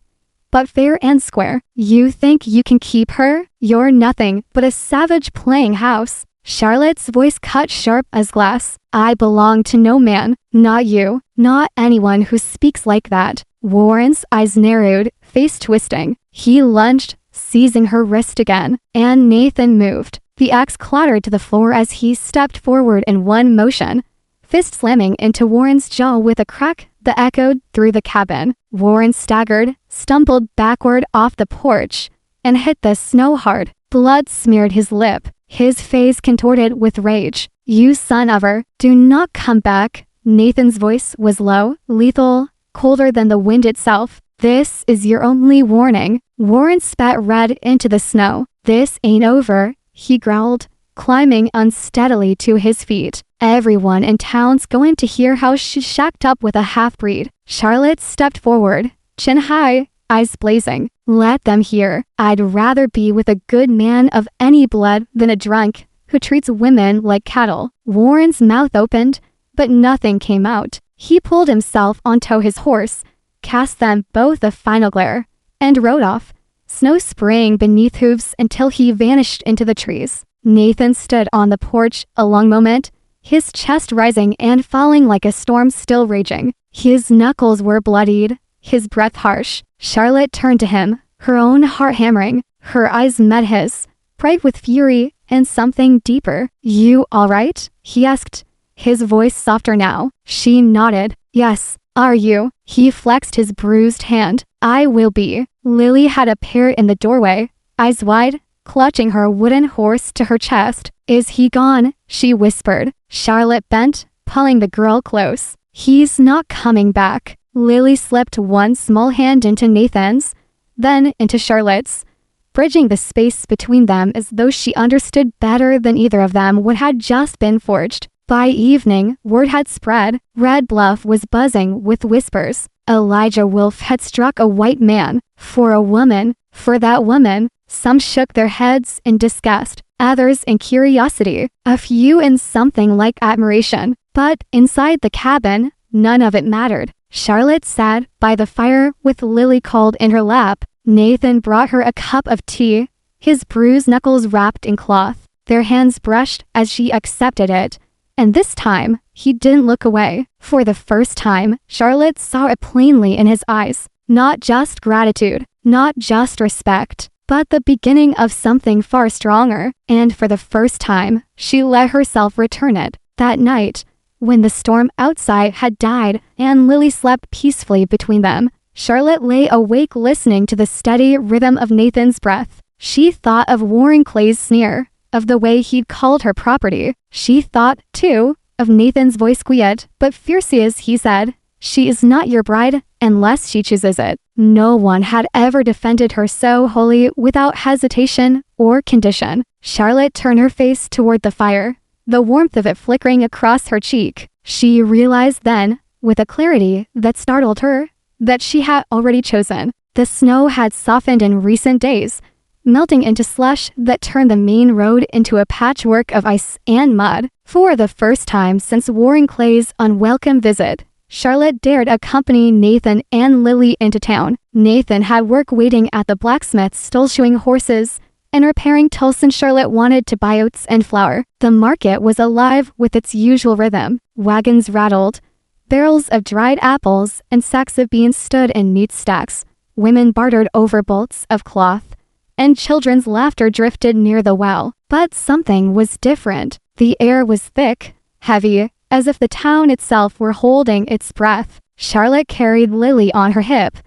But fair and square. You think you can keep her? You're nothing but a savage playing house." Charlotte's voice cut sharp as glass. "I belong to no man, not you, not anyone who speaks like that." Warren's eyes narrowed, face twisting. He lunged, seizing her wrist again, and Nathan moved. The axe clattered to the floor as he stepped forward in one motion, fist slamming into Warren's jaw with a crack that echoed through the cabin. Warren staggered, stumbled backward off the porch, and hit the snow hard. Blood smeared his lip, his face contorted with rage. "You son of a, do not come back." Nathan's voice was low, lethal, colder than the wind itself. "This is your only warning." Warren spat red into the snow. "This ain't over," he growled, climbing unsteadily to his feet. "Everyone in town's going to hear how she shacked up with a half-breed." Charlotte stepped forward, chin high, eyes blazing. "Let them hear. I'd rather be with a good man of any blood than a drunk who treats women like cattle." Warren's mouth opened, but nothing came out. He pulled himself onto his horse, cast them both a final glare, and rode off, snow spraying beneath hooves until he vanished into the trees. Nathan stood on the porch a long moment, his chest rising and falling like a storm still raging. His knuckles were bloodied, his breath harsh. Charlotte turned to him, her own heart hammering. Her eyes met his, bright with fury and something deeper. "You all right?" he asked, his voice softer now. She nodded. "Yes. Are you?" He flexed his bruised hand. "I will be." Lily had appeared in the doorway, eyes wide, clutching her wooden horse to her chest. "Is he gone?" she whispered. Charlotte bent, pulling the girl close. "He's not coming back." Lily slipped one small hand into Nathan's, then into Charlotte's, bridging the space between them as though she understood better than either of them what had just been forged. By evening, word had spread. Red Bluff was buzzing with whispers. Elijah Wolf had struck a white man. For a woman. For that woman. Some shook their heads in disgust, others in curiosity, a few in something like admiration. But inside the cabin, none of it mattered. Charlotte sat by the fire with Lily coiled in her lap. Nathan brought her a cup of tea, his bruised knuckles wrapped in cloth. Their hands brushed as she accepted it. And this time, he didn't look away. For the first time, Charlotte saw it plainly in his eyes. Not just gratitude, not just respect, but the beginning of something far stronger. And for the first time, she let herself return it. That night, when the storm outside had died and Lily slept peacefully between them, Charlotte lay awake listening to the steady rhythm of Nathan's breath. She thought of Warren Clay's sneer, of the way he'd called her property. She thought, too, of Nathan's voice, quiet but fierce as he said, "She is not your bride unless she chooses it." No one had ever defended her so wholly without hesitation or condition. Charlotte turned her face toward the fire, the warmth of it flickering across her cheek. She realized then, with a clarity that startled her, that she had already chosen. The snow had softened in recent days, melting into slush that turned the main road into a patchwork of ice and mud. For the first time since Warren Clay's unwelcome visit, Charlotte dared accompany Nathan and Lily into town. Nathan had work waiting at the blacksmith, still shoeing horses and repairing tools, and Charlotte wanted to buy oats and flour. The market was alive with its usual rhythm. Wagons rattled, barrels of dried apples and sacks of beans stood in neat stacks. Women bartered over bolts of cloth, and children's laughter drifted near the well. But something was different. The air was thick, heavy, as if the town itself were holding its breath. Charlotte carried Lily on her hip,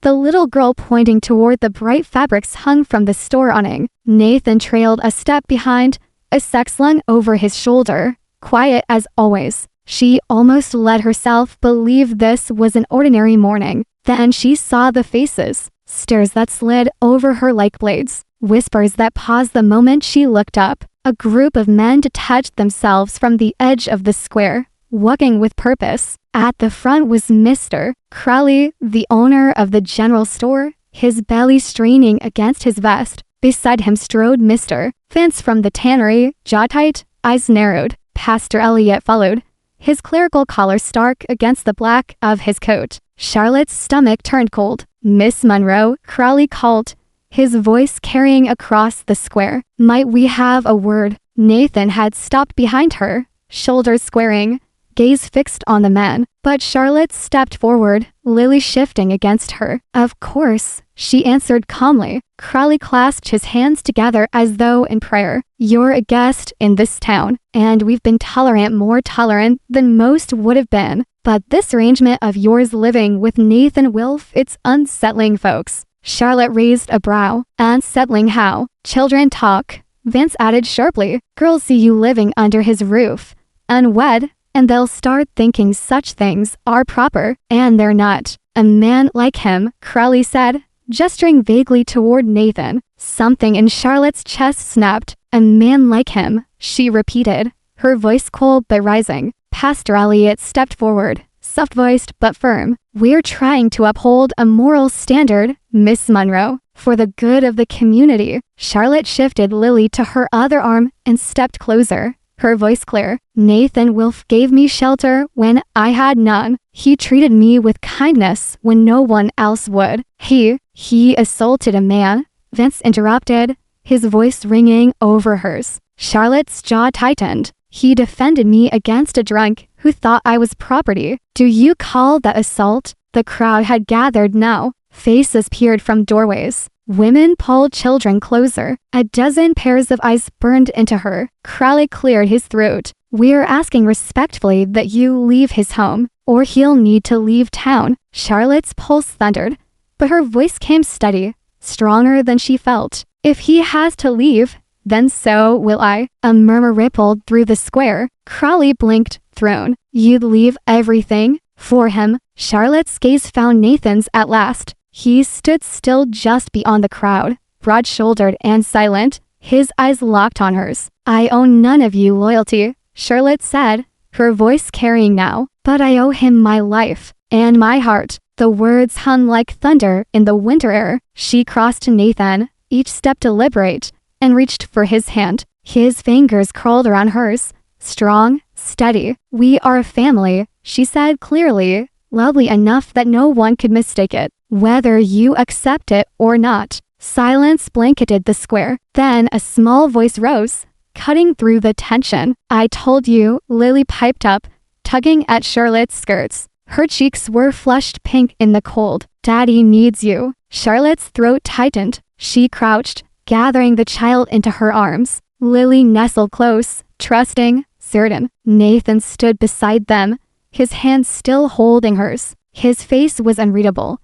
the little girl pointing toward the bright fabrics hung from the store awning. Nathan trailed a step behind, a sack slung over his shoulder, quiet as always. She almost let herself believe this was an ordinary morning. Then she saw the faces, stares that slid over her like blades, whispers that paused the moment she looked up. A group of men detached themselves from the edge of the square, walking with purpose. At the front was Mr. Crowley, the owner of the general store, his belly straining against his vest. Beside him strode Mr. Vance from the tannery, jaw tight, eyes narrowed. Pastor Elliot followed, his clerical collar stark against the black of his coat. Charlotte's stomach turned cold. "Miss Monroe," Crowley called, his voice carrying across the square. "Might we have a word?" Nathan had stopped behind her, shoulders squaring, gaze fixed on the man. But Charlotte stepped forward, Lily shifting against her. "Of course," she answered calmly. Crowley clasped his hands together as though in prayer. "You're a guest in this town, and we've been tolerant, more tolerant than most would have been. But this arrangement of yours living with Nathan Wilf, it's unsettling, folks." Charlotte raised a brow. "Unsettling how?" "Children talk," Vance added sharply. "Girls see you living under his roof, unwed, and they'll start thinking such things are proper, and they're not." "A man like him," Crowley said, gesturing vaguely toward Nathan. Something in Charlotte's chest snapped. "A man like him," she repeated, her voice cold but rising. Pastor Elliot stepped forward, soft-voiced but firm. "We're trying to uphold a moral standard, Miss Monroe, for the good of the community." Charlotte shifted Lily to her other arm and stepped closer, her voice clear. "Nathan Wilf gave me shelter when I had none. He treated me with kindness when no one else would. He assaulted a man," Vince interrupted, his voice ringing over hers. Charlotte's jaw tightened. "He defended me against a drunk who thought I was property. Do you call that assault?" The crowd had gathered now. Faces peered from doorways. Women pulled children closer. A dozen pairs of eyes burned into her. Crowley cleared his throat. "We're asking respectfully that you leave his home, or he'll need to leave town." Charlotte's pulse thundered, but her voice came steady, stronger than she felt. "If he has to leave, then so will I." A murmur rippled through the square. Crowley blinked, thrown. "You'd leave everything for him?" Charlotte's gaze found Nathan's at last. He stood still just beyond the crowd, broad-shouldered and silent, his eyes locked on hers. "I owe none of you loyalty," Charlotte said, her voice carrying now, "but I owe him my life and my heart." The words hung like thunder in the winter air. She crossed to Nathan, each step deliberate, and reached for his hand. His fingers curled around hers, strong, steady. "We are a family," she said clearly, loudly enough that no one could mistake it, "whether you accept it or not." Silence blanketed the square. Then a small voice rose, cutting through the tension. "I told you," Lily piped up, tugging at Charlotte's skirts. Her cheeks were flushed pink in the cold. "Daddy needs you." Charlotte's throat tightened. She crouched, gathering the child into her arms. Lily nestled close, trusting, certain. Nathan stood beside them, his hands still holding hers. His face was unreadable,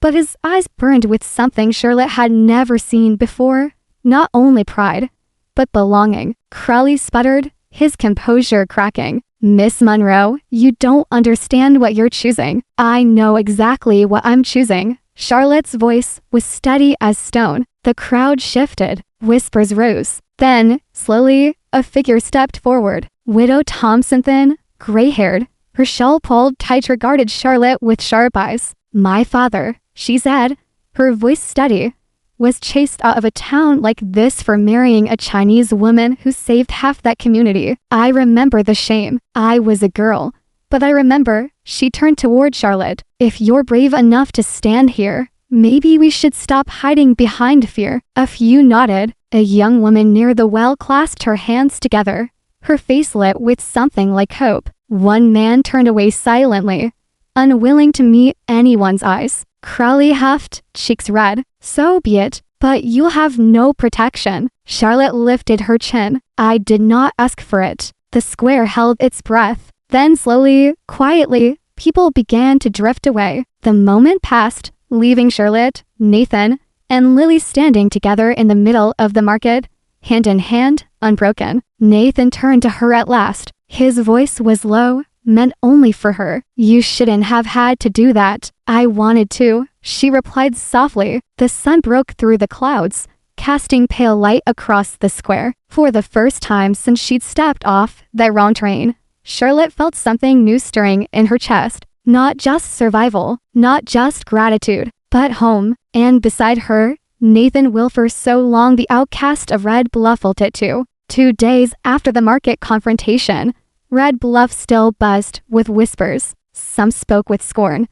but his eyes burned with something Charlotte had never seen before. Not only pride, but belonging. Crowley sputtered, his composure cracking. Miss Monroe, you don't understand what you're choosing. I know exactly what I'm choosing. Charlotte's voice was steady as stone. The crowd shifted. Whispers rose. Then, slowly, a figure stepped forward. Widow Thompson, thin, gray-haired, her shawl pulled tight, regarded Charlotte with sharp eyes. My father, she said, her voice steady, was chased out of a town like this for marrying a Chinese woman who saved half that community. I remember the shame. I was a girl. But I remember, she turned toward Charlotte. If you're brave enough to stand here, maybe we should stop hiding behind fear. A few nodded. A young woman near the well clasped her hands together, her face lit with something like hope. One man turned away silently, unwilling to meet anyone's eyes. Crowley huffed, cheeks red. So be it, but you'll have no protection. Charlotte lifted her chin. I did not ask for it. The square held its breath. Then slowly, quietly, people began to drift away. The moment passed, leaving Charlotte, Nathan, and Lily standing together in the middle of the market, hand in hand, unbroken. Nathan turned to her at last. His voice was low, meant only for her. You shouldn't have had to do that. I wanted to, she replied softly. The sun broke through the clouds, casting pale light across the square. For the first time since she'd stepped off that wrong train, Charlotte felt something new stirring in her chest. Not just survival, not just gratitude, but home. And beside her, Nathan Wilfer, so long the outcast of Red Bluff, felt it too. 2 days after the market confrontation, Red Bluff still buzzed with whispers. Some spoke with scorn,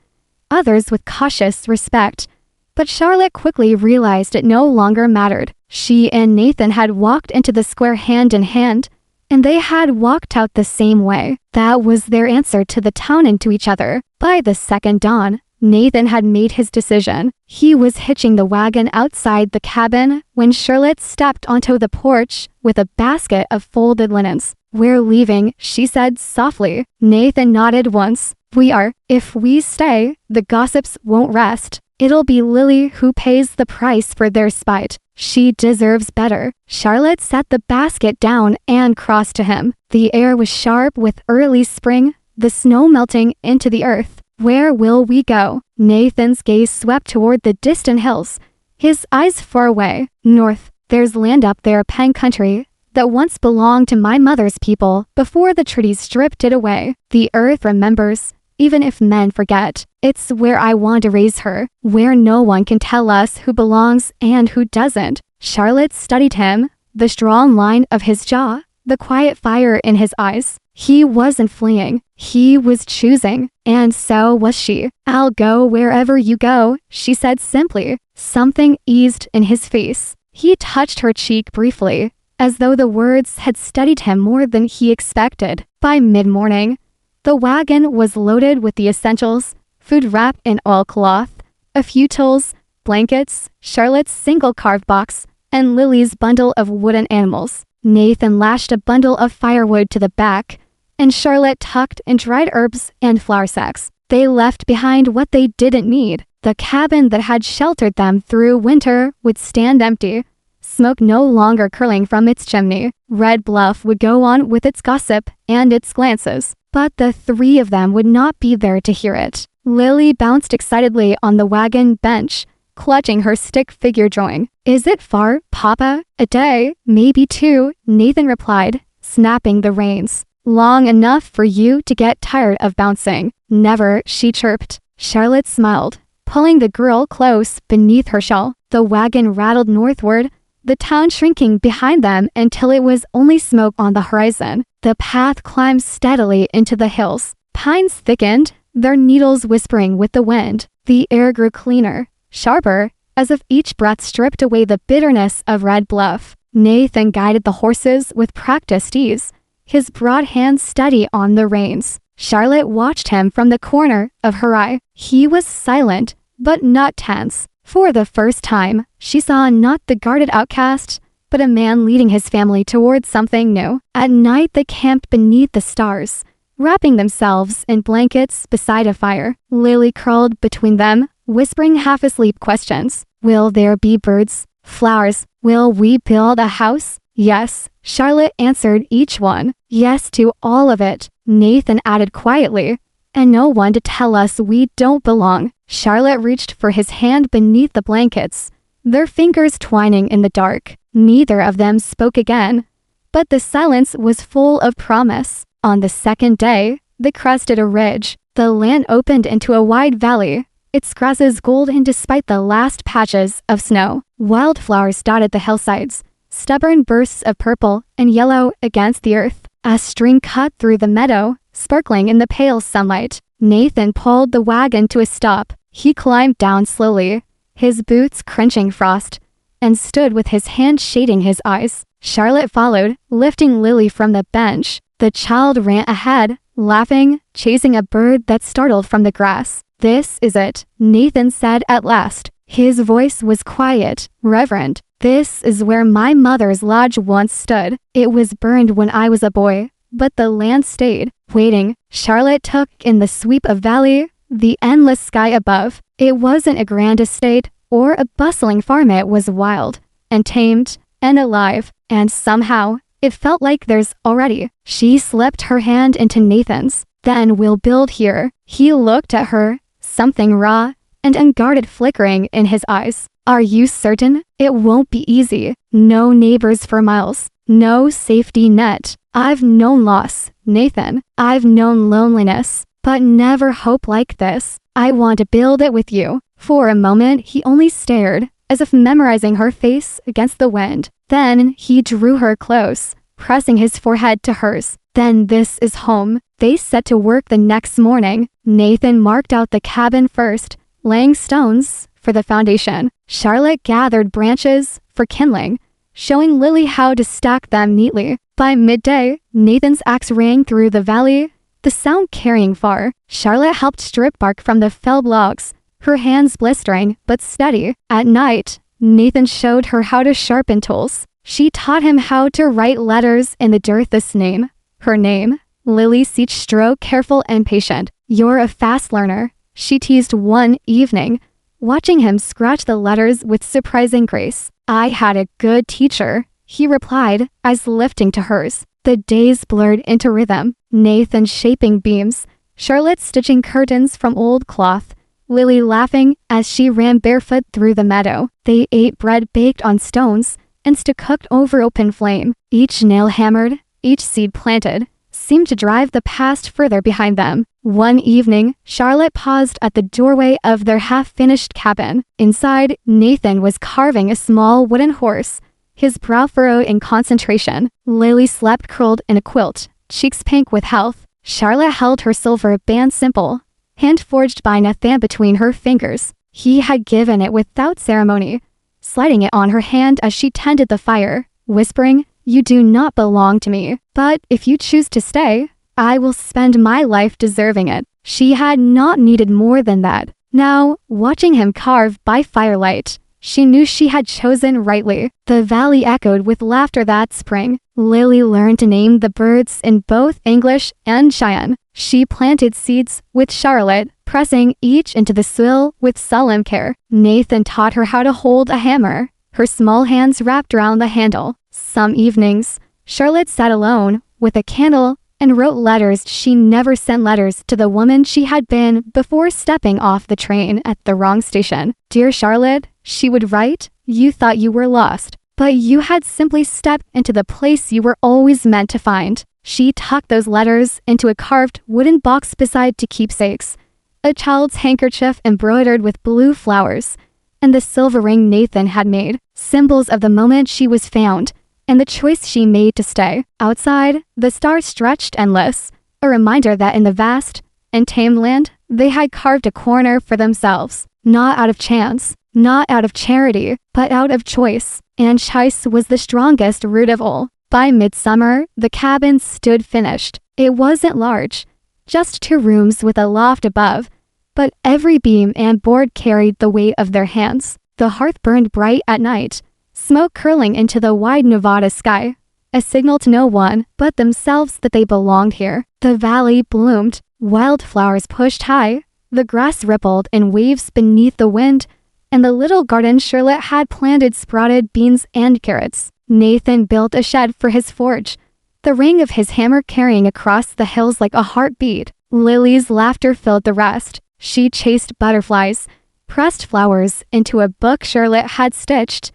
others with cautious respect. But Charlotte quickly realized it no longer mattered. She and Nathan had walked into the square hand in hand, and they had walked out the same way. That was their answer to the town and to each other. By the second dawn, Nathan had made his decision. He was hitching the wagon outside the cabin when Charlotte stepped onto the porch with a basket of folded linens. We're leaving, she said softly. Nathan nodded once. We are. If we stay, the gossips won't rest. It'll be Lily who pays the price for their spite. She deserves better. Charlotte set the basket down and crossed to him. The air was sharp with early spring, the snow melting into the earth. Where will we go? Nathan's gaze swept toward the distant hills, his eyes far away. North. There's land up there, Penn country, that once belonged to my mother's people before the treaties stripped it away. The earth remembers, even if men forget. It's where I want to raise her, where no one can tell us who belongs and who doesn't. Charlotte studied him, the strong line of his jaw, the quiet fire in his eyes. He wasn't fleeing. He was choosing. And so was she. I'll go wherever you go, she said simply. Something eased in his face. He touched her cheek briefly, as though the words had steadied him more than he expected. By mid-morning, the wagon was loaded with the essentials, food wrapped in oilcloth, a few tools, blankets, Charlotte's single carved box, and Lily's bundle of wooden animals. Nathan lashed a bundle of firewood to the back, and Charlotte tucked in dried herbs and flour sacks. They left behind what they didn't need. The cabin that had sheltered them through winter would stand empty, smoke no longer curling from its chimney. Red Bluff would go on with its gossip and its glances, but the three of them would not be there to hear it. Lily bounced excitedly on the wagon bench, clutching her stick figure drawing. Is it far, Papa? A day, maybe 2, Nathan replied, snapping the reins. Long enough for you to get tired of bouncing. Never, she chirped. Charlotte smiled, pulling the girl close beneath her shawl. The wagon rattled northward, the town shrinking behind them until it was only smoke on the horizon. The path climbed steadily into the hills. Pines thickened, their needles whispering with the wind. The air grew cleaner, sharper, as if each breath stripped away the bitterness of Red Bluff. Nathan guided the horses with practiced ease, his broad hands steady on the reins. Charlotte watched him from the corner of her eye. He was silent, but not tense. For the first time, she saw not the guarded outcast, but a man leading his family towards something new. At night they camped beneath the stars, wrapping themselves in blankets beside a fire. Lily curled between them, whispering half-asleep questions. Will there be birds? Flowers? Will we build a house? Yes, Charlotte answered each one. Yes to all of it, Nathan added quietly. And no one to tell us we don't belong. Charlotte reached for his hand beneath the blankets, their fingers twining in the dark. Neither of them spoke again. But the silence was full of promise. On the second day, they crested a ridge. The land opened into a wide valley, its grasses golden despite the last patches of snow. Wildflowers dotted the hillsides, stubborn bursts of purple and yellow against the earth. A stream cut through the meadow, sparkling in the pale sunlight. Nathan pulled the wagon to a stop. He climbed down slowly, his boots crunching frost, and stood with his hand shading his eyes. Charlotte followed, lifting Lily from the bench. The child ran ahead, laughing, chasing a bird that startled from the grass. "This is it," Nathan said at last. His voice was quiet, reverent. "This is where my mother's lodge once stood. It was burned when I was a boy, but the land stayed, waiting." Charlotte took in the sweep of valley, the endless sky above. It wasn't a grand estate or a bustling farm. It was wild and tamed and alive, and somehow it felt like theirs already. She slipped her hand into Nathan's. "Then we'll build here." He looked at her, something raw and unguarded flickering in his eyes. "Are you certain? It won't be easy. No neighbors for miles. No safety net. I've known loss, Nathan. I've known loneliness, but never hope like this. I want to build it with you." For a moment, he only stared, as if memorizing her face against the wind. Then he drew her close, pressing his forehead to hers. "Then this is home." They set to work the next morning. Nathan marked out the cabin first, laying stones for the foundation. Charlotte gathered branches for kindling, showing Lily how to stack them neatly. By midday, Nathan's axe rang through the valley, the sound carrying far. Charlotte helped strip bark from the felled logs, her hands blistering but steady. At night, Nathan showed her how to sharpen tools. She taught him how to write letters in the dirt. This name, her name, Lily Seachstroke, careful and patient. "You're a fast learner," she teased one evening, watching him scratch the letters with surprising grace. "I had a good teacher," he replied, eyes lifting to hers. The days blurred into rhythm. Nathan shaping beams, Charlotte stitching curtains from old cloth, Lily laughing as she ran barefoot through the meadow. They ate bread baked on stones and stew cooked over open flame. Each nail hammered, each seed planted, seemed to drive the past further behind them. One evening, Charlotte paused at the doorway of their half-finished cabin. Inside, Nathan was carving a small wooden horse, his brow furrowed in concentration. Lily slept curled in a quilt, cheeks pink with health. Charlotte held her silver band simple, hand forged by Nathan between her fingers. He had given it without ceremony, sliding it on her hand as she tended the fire, whispering, "You do not belong to me, but if you choose to stay, I will spend my life deserving it." She had not needed more than that. Now, watching him carve by firelight, she knew she had chosen rightly. The valley echoed with laughter that spring. Lily learned to name the birds in both English and Cheyenne. She planted seeds with Charlotte, pressing each into the soil with solemn care. Nathan taught her how to hold a hammer, her small hands wrapped around the handle. Some evenings, Charlotte sat alone with a candle and wrote letters. She never sent letters to the woman she had been before stepping off the train at the wrong station. "Dear Charlotte," she would write, "you thought you were lost, but you had simply stepped into the place you were always meant to find." She tucked those letters into a carved wooden box beside two keepsakes, a child's handkerchief embroidered with blue flowers, and the silver ring Nathan had made, symbols of the moment she was found and the choice she made to stay. Outside, the stars stretched endless, a reminder that in the vast and tamed land, they had carved a corner for themselves, not out of chance, not out of charity, but out of choice. And choice was the strongest root of all. By midsummer, the cabin stood finished. It wasn't large, just 2 rooms with a loft above, but every beam and board carried the weight of their hands. The hearth burned bright at night, smoke curling into the wide Nevada sky, a signal to no one but themselves that they belonged here. The valley bloomed, wildflowers pushed high, the grass rippled in waves beneath the wind, and the little garden Charlotte had planted sprouted beans and carrots. Nathan built a shed for his forge, the ring of his hammer carrying across the hills like a heartbeat. Lily's laughter filled the rest. She chased butterflies, pressed flowers into a book Charlotte had stitched,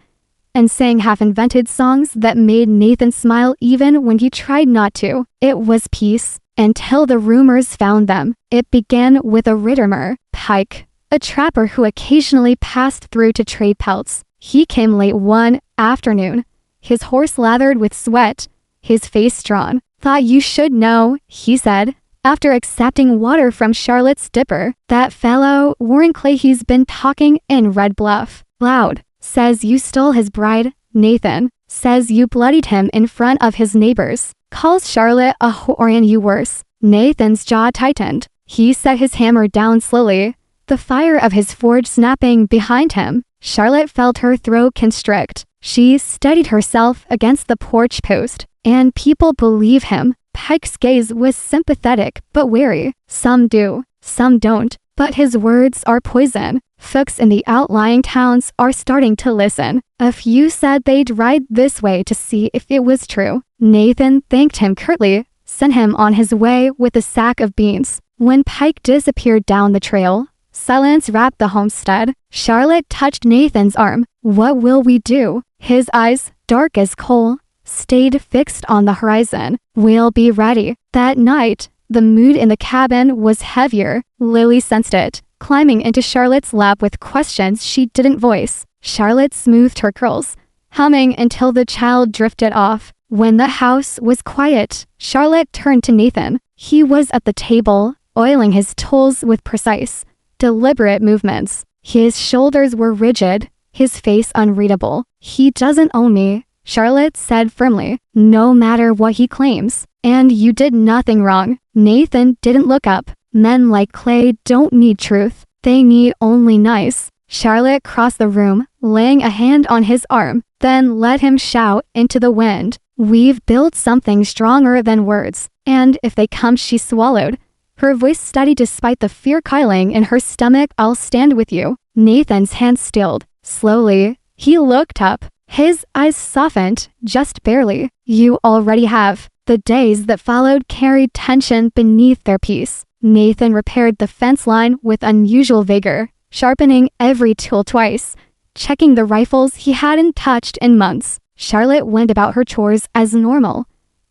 and sang half-invented songs that made Nathan smile even when he tried not to. It was peace, until the rumors found them. It began with a Rittermer, Pike, a trapper who occasionally passed through to trade pelts. He came late one afternoon, his horse lathered with sweat, his face drawn. "Thought you should know," he said, after accepting water from Charlotte's dipper. "That fellow, Warren Clahy's been talking in Red Bluff. Loud. Says you stole his bride, Nathan. Says you bloodied him in front of his neighbors. Calls Charlotte a whore and you worse." Nathan's jaw tightened. He set his hammer down slowly, the fire of his forge snapping behind him. Charlotte felt her throat constrict. She steadied herself against the porch post. "And people believe him." Pike's gaze was sympathetic but wary. "Some do, some don't. But his words are poison. Folks in the outlying towns are starting to listen. A few said they'd ride this way to see if it was true." Nathan thanked him curtly, sent him on his way with a sack of beans. When Pike disappeared down the trail, silence wrapped the homestead. Charlotte touched Nathan's arm. "What will we do?" His eyes, dark as coal, stayed fixed on the horizon. "We'll be ready." That night, the mood in the cabin was heavier. Lily sensed it, climbing into Charlotte's lap with questions she didn't voice. Charlotte smoothed her curls, humming until the child drifted off. When the house was quiet, Charlotte turned to Nathan. He was at the table, oiling his tools with precise, deliberate movements. His shoulders were rigid, his face unreadable. "He doesn't own me," Charlotte said firmly, "no matter what he claims. And you did nothing wrong." Nathan didn't look up. "Men like Clay don't need truth. They need only nice." Charlotte crossed the room, laying a hand on his arm, then let him shout into the wind. "We've built something stronger than words. And if they come," she swallowed, her voice steady despite the fear coiling in her stomach. "I'll stand with you." Nathan's hand stilled. Slowly, he looked up. His eyes softened, just barely. "You already have." The days that followed carried tension beneath their peace. Nathan repaired the fence line with unusual vigor, sharpening every tool twice, checking the rifles he hadn't touched in months. Charlotte went about her chores as normal,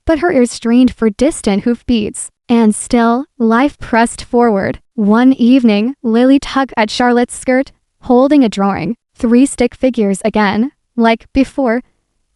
but her ears strained for distant hoofbeats. And still, life pressed forward. One evening, Lily tugged at Charlotte's skirt, holding a drawing. 3 stick figures again, like before,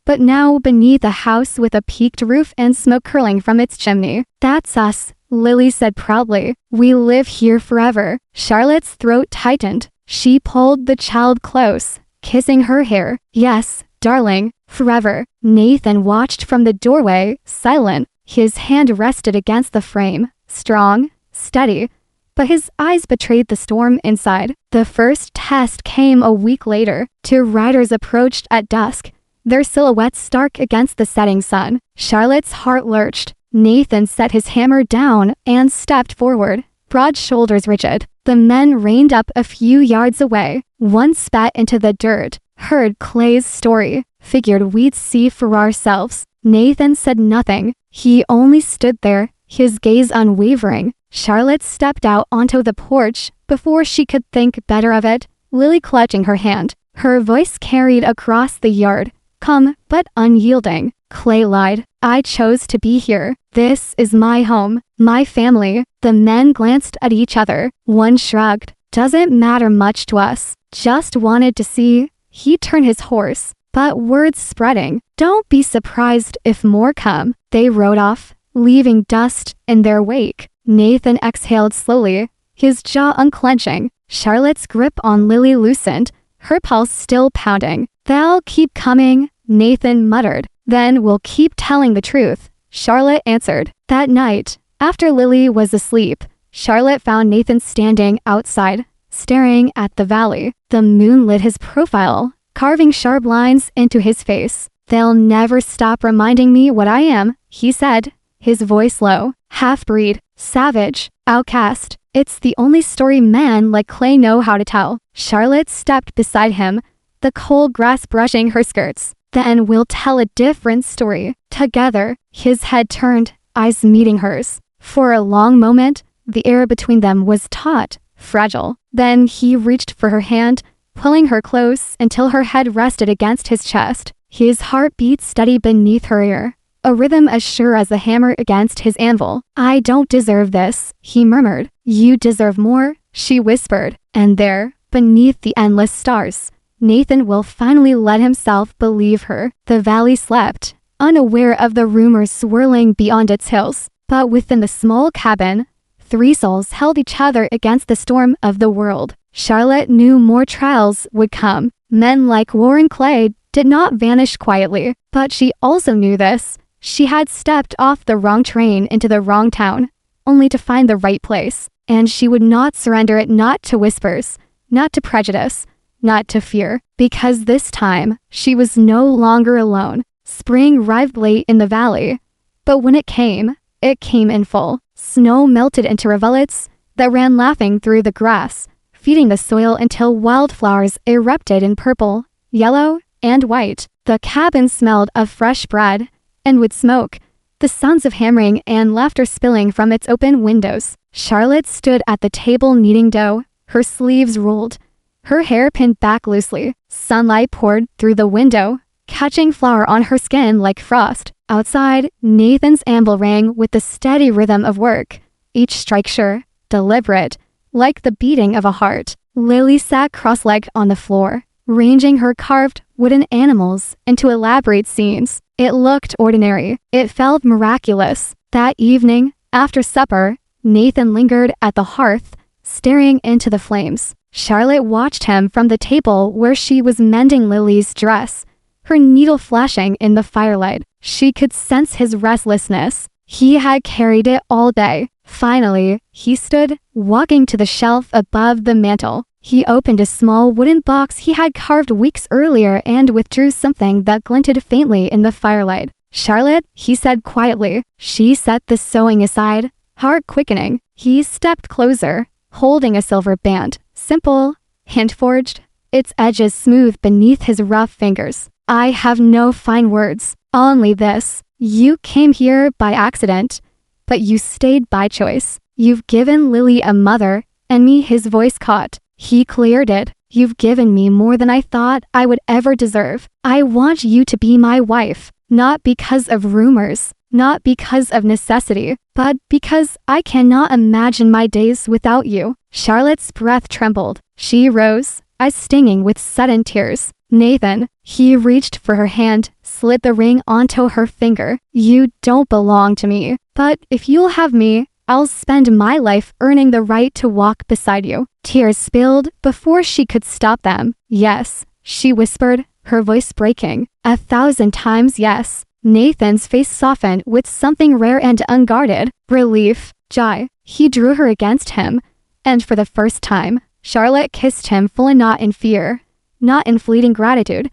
but now beneath a house with a peaked roof and smoke curling from its chimney. "That's us," Lily said proudly. "We live here forever." Charlotte's throat tightened. She pulled the child close, kissing her hair. "Yes, darling, forever." Nathan watched from the doorway, silent. His hand rested against the frame, strong, steady, but his eyes betrayed the storm inside. The first test came a week later. 2 riders approached at dusk, their silhouettes stark against the setting sun. Charlotte's heart lurched. Nathan set his hammer down and stepped forward, broad shoulders rigid. The men reined up a few yards away. One spat into the dirt, heard Clay's story, figured we'd see for ourselves. Nathan said nothing. He only stood there, his gaze unwavering. Charlotte stepped out onto the porch before she could think better of it, Lily clutching her hand. Her voice carried across the yard, calm but unyielding. "Clay lied. I chose to be here. This is my home, my family." The men glanced at each other. One shrugged. "Doesn't matter much to us. Just wanted to see." He turned his horse, but words spreading. "Don't be surprised if more come." They rode off, leaving dust in their wake. Nathan exhaled slowly, his jaw unclenching. Charlotte's grip on Lily loosened, her pulse still pounding. "They'll keep coming," Nathan muttered. "Then we'll keep telling the truth," Charlotte answered. That night, after Lily was asleep, Charlotte found Nathan standing outside, staring at the valley. The moon lit his profile, carving sharp lines into his face. "They'll never stop reminding me what I am," he said, his voice low. "Half-breed, savage, outcast. It's the only story men like Clay know how to tell." Charlotte stepped beside him, the cold grass brushing her skirts. Then we'll tell a different story. Together, his head turned, eyes meeting hers. For a long moment, the air between them was taut, fragile. Then he reached for her hand, pulling her close until her head rested against his chest. His heart beat steady beneath her ear, a rhythm as sure as the hammer against his anvil. "I don't deserve this," he murmured. "You deserve more," she whispered. And there, beneath the endless stars, Nathan will finally let himself believe her. The valley slept, unaware of the rumors swirling beyond its hills. But within the small cabin, three souls held each other against the storm of the world. Charlotte knew more trials would come. Men like Warren Clay did not vanish quietly, but she also knew this. She had stepped off the wrong train into the wrong town, only to find the right place. And she would not surrender it, not to whispers, not to prejudice, not to fear, because this time she was no longer alone. Spring arrived late in the valley, but when it came in full. Snow melted into rivulets that ran laughing through the grass, feeding the soil until wildflowers erupted in purple, yellow, and white. The cabin smelled of fresh bread and wood smoke, the sounds of hammering and laughter spilling from its open windows. Charlotte stood at the table kneading dough, her sleeves rolled, her hair pinned back loosely. Sunlight poured through the window, catching flour on her skin like frost. Outside, Nathan's anvil rang with the steady rhythm of work, each strike sure, deliberate, like the beating of a heart. Lily sat cross-legged on the floor, ranging her carved wooden animals into elaborate scenes. It looked ordinary. It felt miraculous. That evening, after supper, Nathan lingered at the hearth, staring into the flames. Charlotte watched him from the table where she was mending Lily's dress, her needle flashing in the firelight. She could sense his restlessness. He had carried it all day. Finally, he stood, walking to the shelf above the mantel. He opened a small wooden box he had carved weeks earlier and withdrew something that glinted faintly in the firelight. "Charlotte," he said quietly. She set the sewing aside, heart quickening. He stepped closer, holding a silver band, simple, hand-forged, its edges smooth beneath his rough fingers. "I have no fine words, only this. You came here by accident, but you stayed by choice. You've given Lily a mother, and me." His voice caught. He cleared it. "You've given me more than I thought I would ever deserve. I want you to be my wife, not because of rumors, not because of necessity, but because I cannot imagine my days without you." Charlotte's breath trembled. She rose, eyes stinging with sudden tears. "Nathan," he reached for her hand, slid the ring onto her finger. "You don't belong to me, but if you'll have me, I'll spend my life earning the right to walk beside you." Tears spilled before she could stop them. "Yes," she whispered, her voice breaking. 1,000 times yes. Nathan's face softened with something rare and unguarded. Relief, joy. He drew her against him, and for the first time, Charlotte kissed him fully, not in fear, not in fleeting gratitude,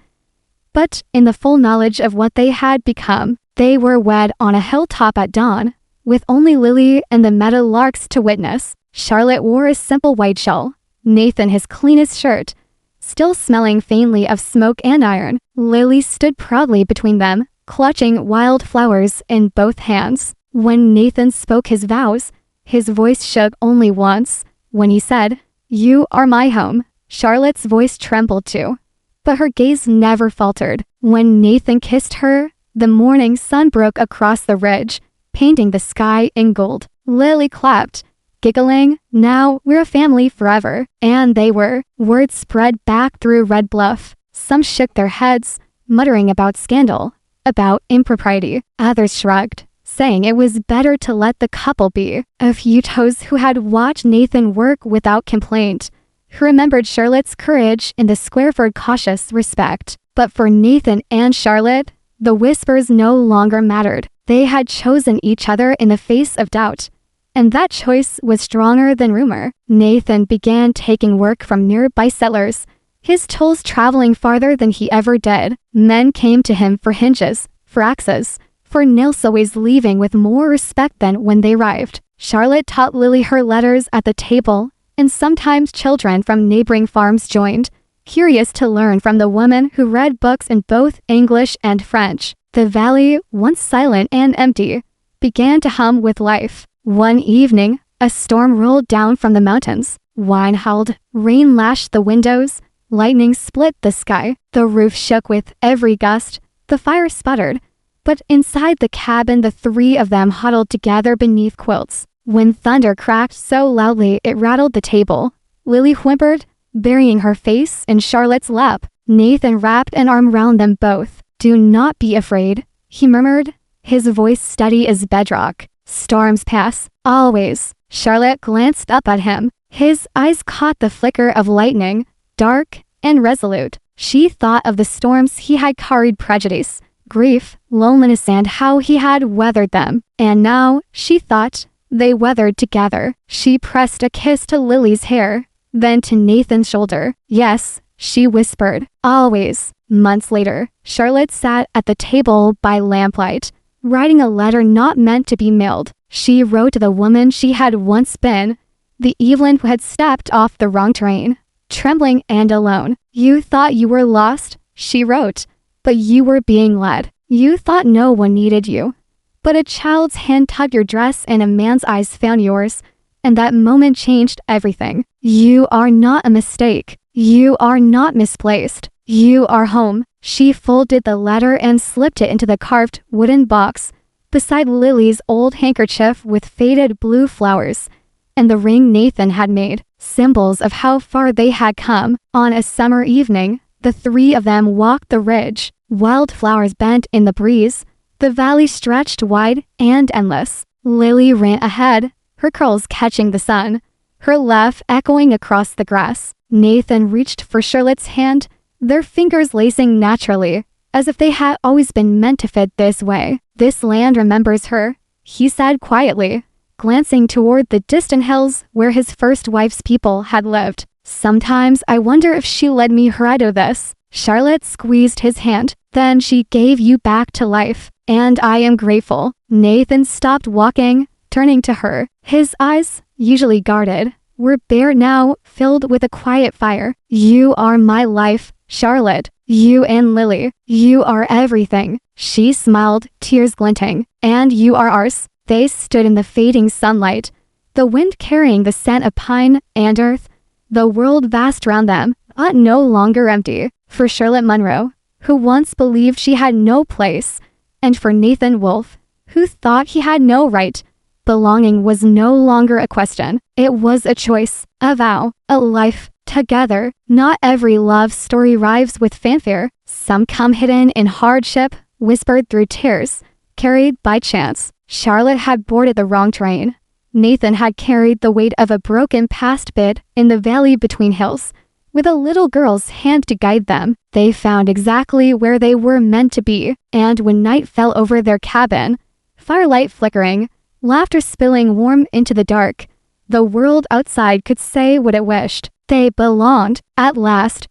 but in the full knowledge of what they had become. They were wed on a hilltop at dawn, with only Lily and the meadowlarks to witness. Charlotte wore a simple white shawl, Nathan his cleanest shirt, still smelling faintly of smoke and iron. Lily stood proudly between them, clutching wild flowers in both hands. When Nathan spoke his vows, his voice shook only once. When he said, "You are my home," Charlotte's voice trembled too, but her gaze never faltered. When Nathan kissed her, the morning sun broke across the ridge, painting the sky in gold. Lily clapped, giggling. "Now we're a family forever." And they were. Word spread back through Red Bluff. Some shook their heads, muttering about scandal, about impropriety. Others shrugged, saying it was better to let the couple be. A few toes who had watched Nathan work without complaint, who remembered Charlotte's courage in the square-footed cautious respect. But for Nathan and Charlotte, the whispers no longer mattered. They had chosen each other in the face of doubt, and that choice was stronger than rumor. Nathan began taking work from nearby settlers, his tools traveling farther than he ever did. Men came to him for hinges, for axes, for nail saws, leaving with more respect than when they arrived. Charlotte taught Lily her letters at the table, and sometimes children from neighboring farms joined, curious to learn from the woman who read books in both English and French. The valley, once silent and empty, began to hum with life. One evening, a storm rolled down from the mountains. Wind howled, rain lashed the windows, lightning split the sky. The roof shook with every gust, the fire sputtered. But inside the cabin, the three of them huddled together beneath quilts. When thunder cracked so loudly it rattled the table, Lily whimpered, burying her face in Charlotte's lap. Nathan wrapped an arm round them both. "Do not be afraid," he murmured, his voice steady as bedrock. "Storms pass, always." Charlotte glanced up at him. His eyes caught the flicker of lightning, dark and resolute. She thought of the storms he had carried, prejudice, grief, loneliness, and how he had weathered them. And now, she thought, they weathered together. She pressed a kiss to Lily's hair, then to Nathan's shoulder. "Yes," she whispered, "always." Months later, Charlotte sat at the table by lamplight, writing a letter not meant to be mailed. She wrote to the woman she had once been, the Evelyn who had stepped off the wrong train. Trembling and alone. "You thought you were lost," she wrote, "but you were being led. You thought no one needed you. But a child's hand tugged your dress and a man's eyes found yours, and that moment changed everything. You are not a mistake. You are not misplaced. You are home." She folded the letter and slipped it into the carved wooden box beside Lily's old handkerchief with faded blue flowers and the ring Nathan had made, symbols of how far they had come. On a summer evening, the three of them walked the ridge. Wildflowers bent in the breeze. The valley stretched wide and endless. Lily ran ahead, her curls catching the sun, her laugh echoing across the grass. Nathan reached for Charlotte's hand, their fingers lacing naturally, as if they had always been meant to fit this way. "This land remembers her," he said quietly, glancing toward the distant hills where his first wife's people had lived. "Sometimes I wonder if she led me right out of this." Charlotte squeezed his hand. "Then she gave you back to life, and I am grateful." Nathan stopped walking, turning to her. His eyes, usually guarded, were bare now, filled with a quiet fire. "You are my life, Charlotte. You and Lily. You are everything." She smiled, tears glinting. "And you are ours." They stood in the fading sunlight, the wind carrying the scent of pine and earth, the world vast round them, but no longer empty. For Charlotte Munro, who once believed she had no place, and for Nathan Wolfe, who thought he had no right, belonging was no longer a question. It was a choice, a vow, a life together. Not every love story arrives with fanfare. Some come hidden in hardship, whispered through tears, carried by chance. Charlotte had boarded the wrong train. Nathan had carried the weight of a broken past bid in the valley between hills, with a little girl's hand to guide them. They found exactly where they were meant to be, and when night fell over their cabin, firelight flickering, laughter spilling warm into the dark, the world outside could say what it wished. They belonged, at last,